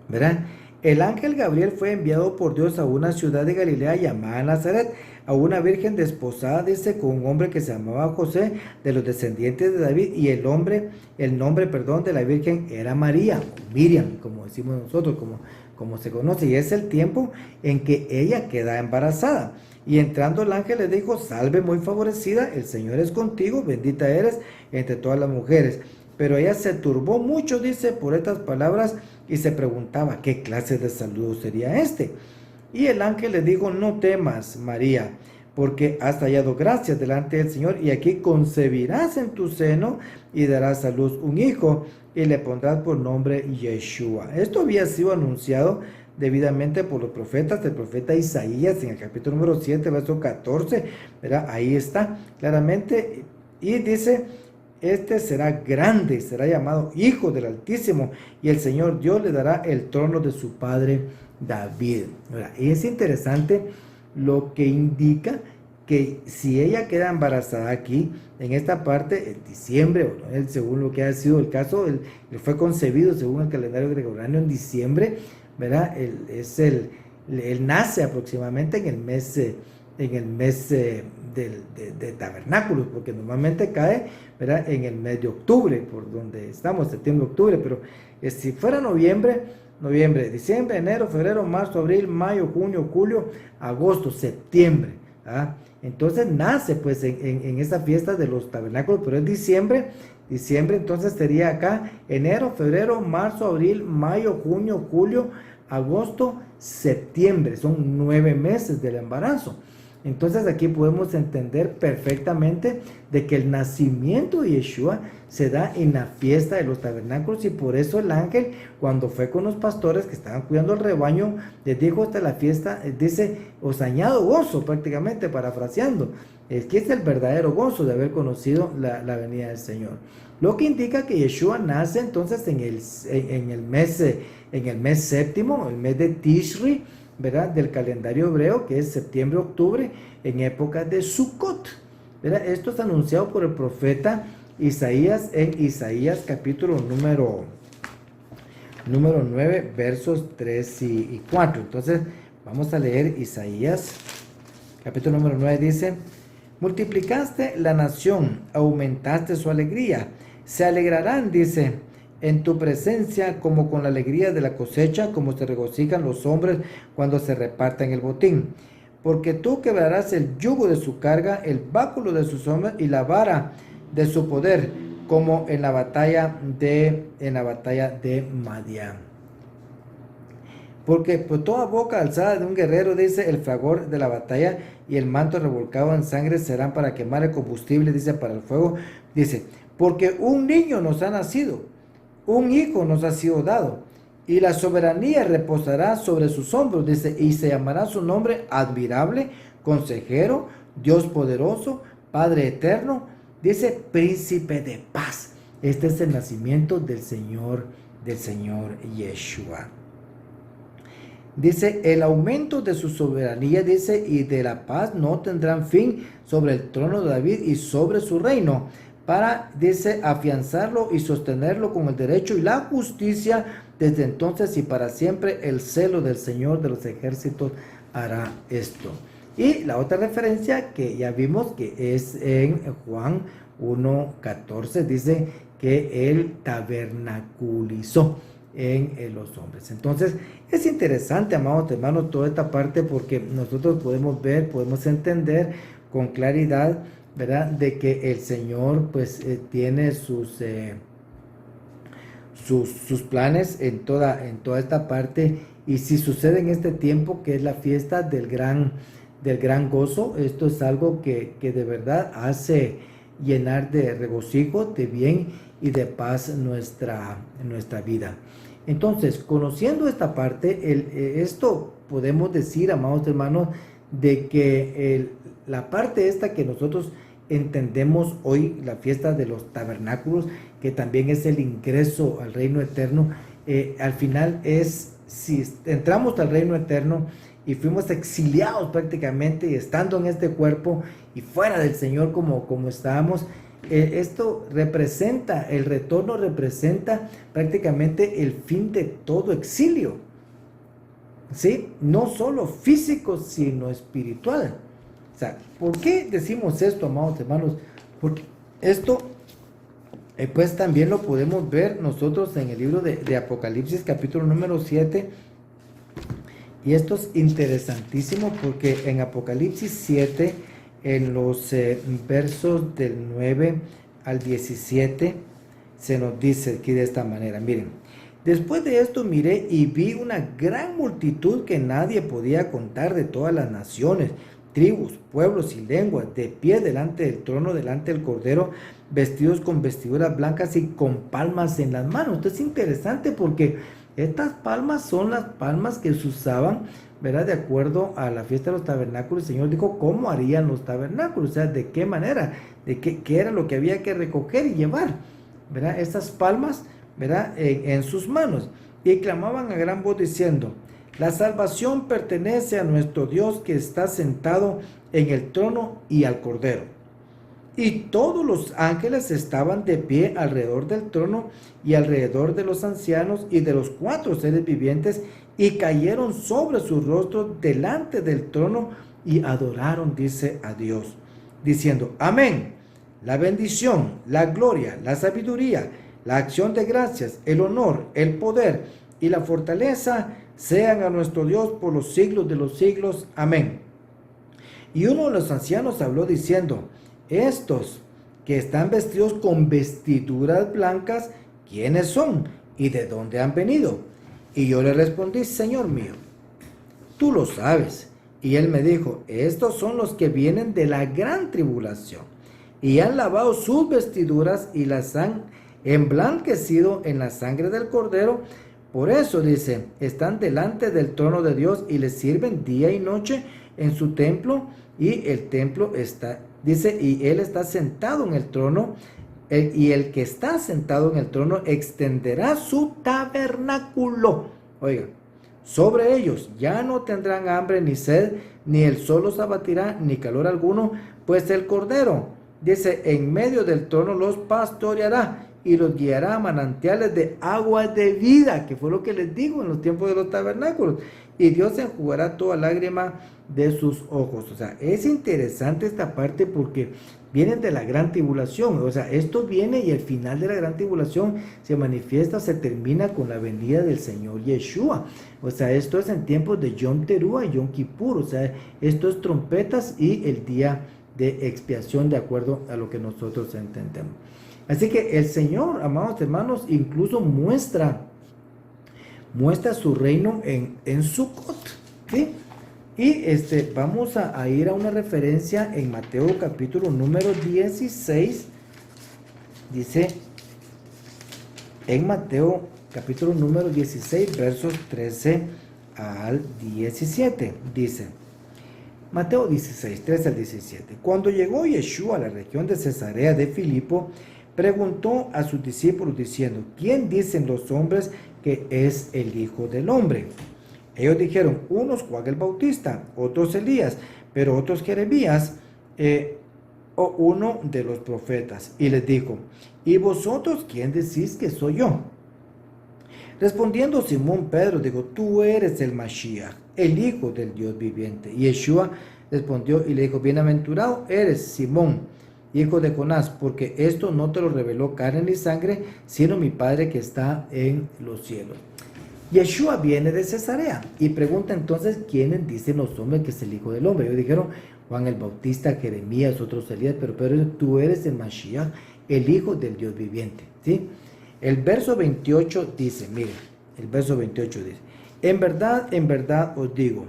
¿verdad? El ángel Gabriel fue enviado por Dios a una ciudad de Galilea llamada Nazaret, a una virgen desposada, dice, con un hombre que se llamaba José, de los descendientes de David, y el nombre de la virgen era María, o Miriam, como decimos nosotros, como se conoce, y es el tiempo en que ella queda embarazada. Y entrando el ángel le dijo: salve muy favorecida, el Señor es contigo, bendita eres entre todas las mujeres. Pero ella se turbó mucho, dice, por estas palabras, y se preguntaba qué clase de saludo sería este. Y el ángel le dijo: no temas, María, porque has hallado gracia delante del Señor, y aquí concebirás en tu seno y darás a luz un hijo, y le pondrás por nombre Yeshua. Esto había sido anunciado debidamente por los profetas, el profeta Isaías, en el capítulo número 7, verso 14, ¿verdad? Ahí está claramente, y dice: este será grande, será llamado Hijo del Altísimo, y el Señor Dios le dará el trono de su padre David. Y es interesante lo que indica que si ella queda embarazada aquí, en esta parte, en diciembre, según lo que ha sido el caso, él fue concebido según el calendario gregoriano en diciembre, ¿verdad? Él nace aproximadamente en el mes de tabernáculos, porque normalmente cae, ¿verdad?, en el mes de octubre, por donde estamos, septiembre, octubre, pero si fuera noviembre, diciembre, enero, febrero, marzo, abril, mayo, junio, julio, agosto, septiembre, entonces nace pues en esa fiesta de los tabernáculos, pero es diciembre, entonces sería acá enero, febrero, marzo, abril, mayo, junio, julio, agosto, septiembre, son 9 meses del embarazo. Entonces aquí podemos entender perfectamente de que el nacimiento de Yeshua se da en la fiesta de los tabernáculos, y por eso el ángel, cuando fue con los pastores que estaban cuidando el rebaño, les dijo: esta la fiesta, dice, os añado gozo, prácticamente parafraseando. Es que es el verdadero gozo de haber conocido la venida del Señor. Lo que indica que Yeshua nace entonces en el mes séptimo, el mes de Tishri, ¿verdad?, del calendario hebreo, que es septiembre-octubre, en época de Sukkot, ¿verdad? Esto es anunciado por el profeta Isaías en Isaías capítulo número 9, versos 3 y 4. Entonces vamos a leer Isaías capítulo número 9. Dice: multiplicaste la nación, aumentaste su alegría, se alegrarán, dice, en tu presencia, como con la alegría de la cosecha, como se regocijan los hombres cuando se reparten el botín. Porque tú quebrarás el yugo de su carga, el báculo de sus hombres y la vara de su poder, como en la batalla de Madián. Porque por toda boca alzada de un guerrero, dice, el fragor de la batalla y el manto revolcado en sangre serán para quemar el combustible, dice, para el fuego. Dice: porque un niño nos ha nacido, un hijo nos ha sido dado, y la soberanía reposará sobre sus hombros, dice, y se llamará su nombre Admirable, Consejero, Dios Poderoso, Padre Eterno, dice, Príncipe de Paz. Este es el nacimiento del Señor Yeshua. Dice: el aumento de su soberanía, dice, y de la paz no tendrán fin sobre el trono de David y sobre su reino, para, dice, afianzarlo y sostenerlo con el derecho y la justicia desde entonces y para siempre. El celo del Señor de los ejércitos hará esto. Y la otra referencia que ya vimos, que es en Juan 1:14, dice que él tabernaculizó en los hombres. Entonces es interesante, amados hermanos, toda esta parte, porque nosotros podemos ver, podemos entender con claridad, ¿verdad?, de que el Señor pues tiene sus planes en toda esta parte. Y si sucede en este tiempo, que es la fiesta del gran gozo, esto es algo que de verdad hace llenar de regocijo, de bien y de paz nuestra vida. Entonces, conociendo esta parte, esto podemos decir, amados hermanos, de que la parte esta que nosotros entendemos hoy, la fiesta de los tabernáculos, que también es el ingreso al reino eterno, al final es, si entramos al reino eterno y fuimos exiliados prácticamente, y estando en este cuerpo y fuera del Señor como estábamos, esto representa, el retorno representa prácticamente el fin de todo exilio, ¿sí? No solo físico, sino espiritual. O sea, ¿por qué decimos esto, amados hermanos? Porque esto, pues también lo podemos ver nosotros en el libro de Apocalipsis, capítulo número 7. Y esto es interesantísimo, porque en Apocalipsis 7, en los versos del 9 al 17, se nos dice aquí de esta manera. Miren: después de esto miré y vi una gran multitud que nadie podía contar, de todas las naciones, tribus, pueblos y lenguas, de pie delante del trono, delante del Cordero, vestidos con vestiduras blancas y con palmas en las manos. Esto es interesante, porque estas palmas son las palmas que se usaban, ¿verdad?, de acuerdo a la fiesta de los tabernáculos. El Señor dijo cómo harían los tabernáculos, o sea, de qué manera, de qué era lo que había que recoger y llevar, ¿verdad?, estas palmas, ¿verdad?, en sus manos. Y clamaban a gran voz diciendo: la salvación pertenece a nuestro Dios, que está sentado en el trono, y al Cordero. Y todos los ángeles estaban de pie alrededor del trono y alrededor de los ancianos y de los 4 seres vivientes, y cayeron sobre sus rostros delante del trono y adoraron, dice, a Dios, diciendo: amén. La bendición, la gloria, la sabiduría, la acción de gracias, el honor, el poder y la fortaleza sean a nuestro Dios por los siglos de los siglos. Amén. Y uno de los ancianos habló diciendo: estos que están vestidos con vestiduras blancas, ¿quiénes son y de dónde han venido? Y yo le respondí: Señor mío, tú lo sabes. Y él me dijo, estos son los que vienen de la gran tribulación y han lavado sus vestiduras y las han emblanquecido en la sangre del Cordero. Por eso, dice, están delante del trono de Dios y le sirven día y noche en su templo, y el templo está, dice, y él está sentado en el trono, y el que está sentado en el trono extenderá su tabernáculo. Oiga, sobre ellos ya no tendrán hambre ni sed, ni el sol los abatirá, ni calor alguno, pues el Cordero, dice, en medio del trono los pastoreará y los guiará a manantiales de agua de vida, que fue lo que les digo en los tiempos de los tabernáculos, y Dios enjugará toda lágrima de sus ojos. O sea, es interesante esta parte porque vienen de la gran tribulación. O sea, esto viene y el final de la gran tribulación se manifiesta, se termina con la venida del Señor Yeshua. O sea, esto es en tiempos de Yom Teruah y Yom Kippur. O sea, esto es trompetas y el día de expiación, de acuerdo a lo que nosotros entendemos. Así que el Señor, amados hermanos, incluso muestra su reino en Sucot, ¿sí? Y vamos a ir a una referencia en Mateo capítulo número 16. Dice, en Mateo capítulo número 16, versos 13 al 17. Dice, Mateo 16, 13 al 17. Cuando llegó Yeshua a la región de Cesarea de Filipo, preguntó a sus discípulos diciendo, ¿quién dicen los hombres que es el Hijo del Hombre? Ellos dijeron, unos Juan el Bautista, otros Elías, pero otros Jeremías, o uno de los profetas. Y les dijo, ¿y vosotros quién decís que soy yo? Respondiendo Simón Pedro, dijo, tú eres el Mashiach, el Hijo del Dios viviente. Y Yeshua respondió y le dijo, bienaventurado eres Simón, hijo de Jonás, porque esto no te lo reveló carne ni sangre, sino mi Padre que está en los cielos. Yeshua viene de Cesarea y pregunta entonces, ¿quiénes dicen los hombres que es el Hijo del Hombre? Ellos dijeron, Juan el Bautista, Jeremías, otros Elías, pero tú eres el Mashiach, el Hijo del Dios viviente, ¿sí? El verso 28 dice, miren, el verso 28 dice, en verdad os digo,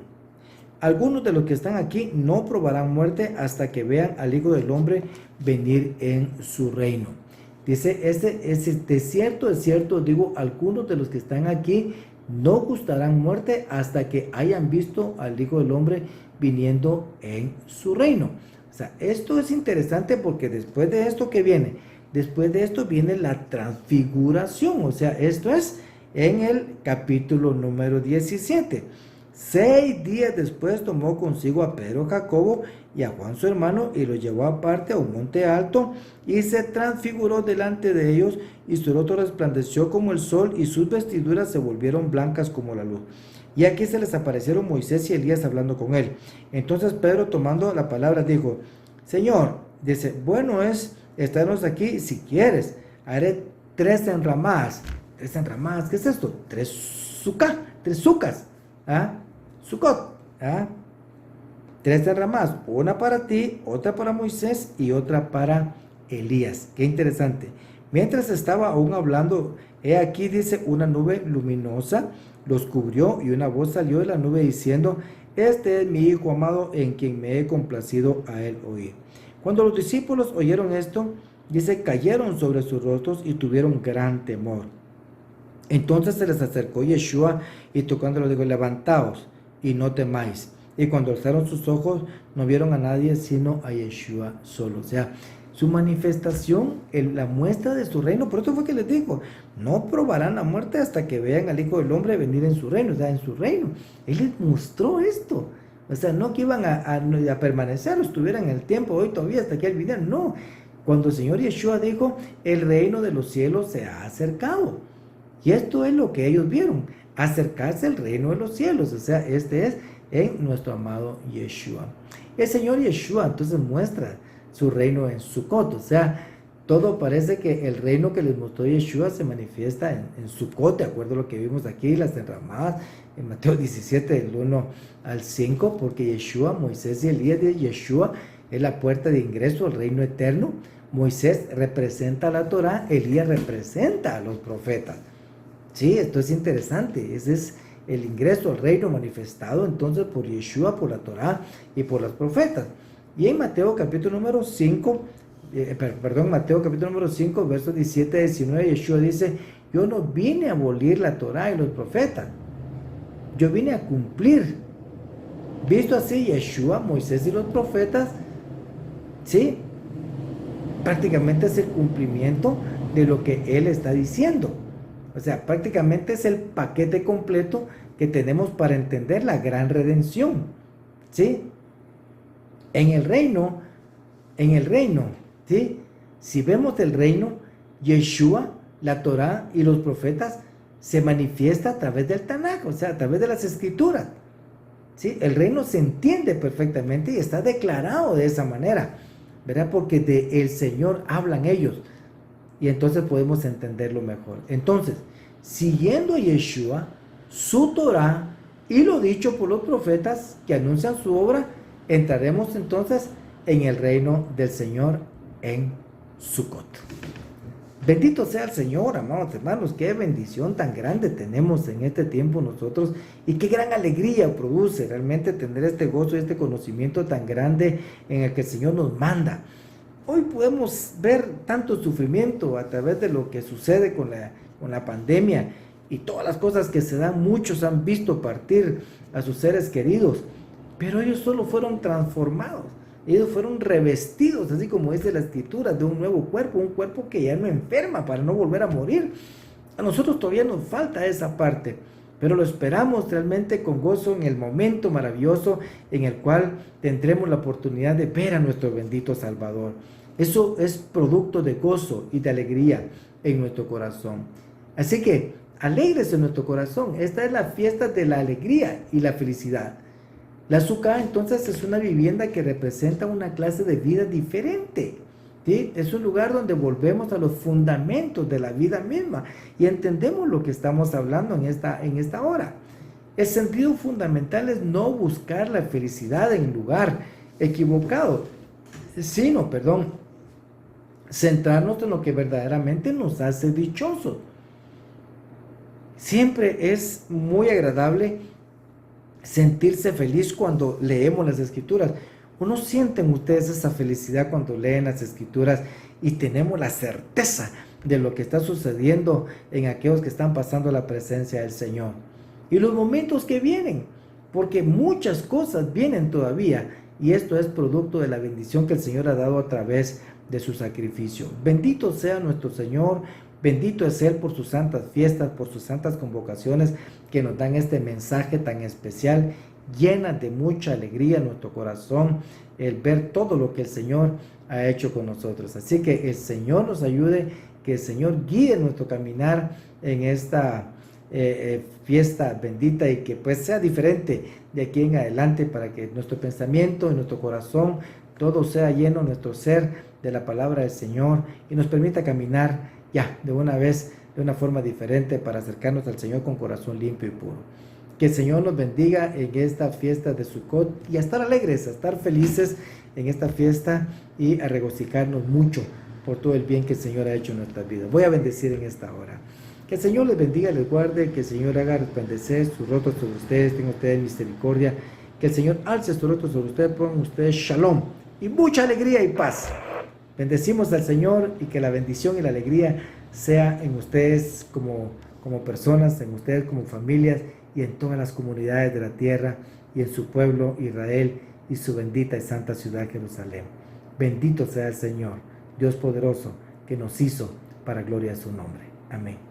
algunos de los que están aquí no probarán muerte hasta que vean al Hijo del Hombre venir en su reino. Dice, de cierto, os digo, algunos de los que están aquí no gustarán muerte hasta que hayan visto al Hijo del Hombre viniendo en su reino. O sea, esto es interesante porque después de esto que viene, después de esto viene la transfiguración. O sea, esto es en el capítulo número 17. 6 días después tomó consigo a Pedro, Jacobo y a Juan su hermano y los llevó aparte a un monte alto y se transfiguró delante de ellos y su rostro resplandeció como el sol y sus vestiduras se volvieron blancas como la luz. Y aquí se les aparecieron Moisés y Elías hablando con él. Entonces Pedro, tomando la palabra, dijo, Señor, dice, bueno es estarnos aquí si quieres. Haré 3 enramadas. 3 enramadas, ¿qué es esto? 3 sucas. ¿Ah? Sucot, ¿ah? 3 enramadas, una para ti, otra para Moisés y otra para Elías. Qué interesante. Mientras estaba aún hablando, he aquí, dice, una nube luminosa los cubrió y una voz salió de la nube diciendo, este es mi Hijo amado en quien me he complacido a él oír. Cuando los discípulos oyeron esto, dice, cayeron sobre sus rostros y tuvieron gran temor. Entonces se les acercó Yeshua y tocándolo dijo, levantaos y no temáis. Y cuando alzaron sus ojos no vieron a nadie sino a Yeshua solo. O sea, su manifestación, la muestra de su reino. Por eso fue que les dijo, no probarán la muerte hasta que vean al Hijo del Hombre venir en su reino. O sea, en su reino. Él les mostró esto. O sea, no que iban a permanecer o estuvieran en el tiempo hoy todavía hasta que él viniera. No. Cuando el Señor Yeshua dijo, el reino de los cielos se ha acercado. Y esto es lo que ellos vieron, acercarse al reino de los cielos. O sea, este es en nuestro amado Yeshua. El Señor Yeshua entonces muestra su reino en Sucot. O sea, todo parece que el reino que les mostró Yeshua se manifiesta en Sucot, de acuerdo a lo que vimos aquí, las enramadas, en Mateo 17, del 1 al 5, porque Yeshua, Moisés y Elías de Yeshua es la puerta de ingreso al reino eterno. Moisés representa a la Torá, Elías representa a los profetas. Sí, esto es interesante, ese es el ingreso al reino manifestado entonces por Yeshua, por la Torá y por los profetas. Y en Mateo capítulo número 5, Mateo capítulo número 5, versos 17 y 19, Yeshua dice: yo no vine a abolir la Torá y los profetas, yo vine a cumplir. Visto así, Yeshua, Moisés y los profetas, ¿sí?, prácticamente es el cumplimiento de lo que él está diciendo. O sea, prácticamente es el paquete completo que tenemos para entender la gran redención, ¿sí? En el reino, ¿sí?, si vemos el reino, Yeshua, la Torá y los profetas se manifiesta a través del Tanaj, o sea, a través de las escrituras, ¿sí? El reino se entiende perfectamente y está declarado de esa manera, ¿verdad? Porque del Señor hablan ellos y entonces podemos entenderlo mejor. Entonces, siguiendo a Yeshua, su Torá y lo dicho por los profetas que anuncian su obra, entraremos entonces en el reino del Señor en Sukkot. Bendito sea el Señor, amados hermanos. Qué bendición tan grande tenemos en este tiempo nosotros y qué gran alegría produce realmente tener este gozo y este conocimiento tan grande en el que el Señor nos manda. Hoy podemos ver tanto sufrimiento a través de lo que sucede con la pandemia y todas las cosas que se dan. Muchos han visto partir a sus seres queridos, pero ellos solo fueron transformados. Ellos fueron revestidos, así como dice la escritura, de un nuevo cuerpo, un cuerpo que ya no enferma para no volver a morir. A nosotros todavía nos falta esa parte, pero lo esperamos realmente con gozo en el momento maravilloso en el cual tendremos la oportunidad de ver a nuestro bendito Salvador. Eso es producto de gozo y de alegría en nuestro corazón. Así que alegres en nuestro corazón. Esta es la fiesta de la alegría y la felicidad. La Sukkah entonces es una vivienda que representa una clase de vida diferente, ¿sí? Es un lugar donde volvemos a los fundamentos de la vida misma y entendemos lo que estamos hablando en esta hora. El sentido fundamental es no buscar la felicidad en un lugar equivocado, sino, centrarnos en lo que verdaderamente nos hace dichosos. Siempre es muy agradable sentirse feliz cuando leemos las escrituras. ¿No sienten ustedes esa felicidad cuando leen las escrituras y tenemos la certeza de lo que está sucediendo en aquellos que están pasando la presencia del Señor? Y los momentos que vienen, porque muchas cosas vienen todavía, y esto es producto de la bendición que el Señor ha dado a través de su sacrificio. Bendito sea nuestro Señor. Bendito es Él por sus santas fiestas, por sus santas convocaciones que nos dan este mensaje tan especial. Llena de mucha alegría nuestro corazón el ver todo lo que el Señor ha hecho con nosotros. Así que el Señor nos ayude, que el Señor guíe nuestro caminar en esta fiesta bendita y que pues sea diferente de aquí en adelante para que nuestro pensamiento y nuestro corazón, todo sea lleno, nuestro ser, de la palabra del Señor y nos permita caminar ya de una vez, de una forma diferente para acercarnos al Señor con corazón limpio y puro. Que el Señor nos bendiga en esta fiesta de Sukkot y a estar alegres, a estar felices en esta fiesta y a regocijarnos mucho por todo el bien que el Señor ha hecho en nuestras vidas. Voy a bendecir en esta hora. Que el Señor les bendiga, les guarde, que el Señor haga resplandecer su rostro sobre ustedes, tenga ustedes misericordia, que el Señor alce su rostro sobre ustedes, pongan ustedes shalom y mucha alegría y paz. Bendecimos al Señor y que la bendición y la alegría sea en ustedes como personas, en ustedes como familias y en todas las comunidades de la tierra y en su pueblo Israel y su bendita y santa ciudad Jerusalén. Bendito sea el Señor, Dios poderoso, que nos hizo para gloria de su nombre. Amén.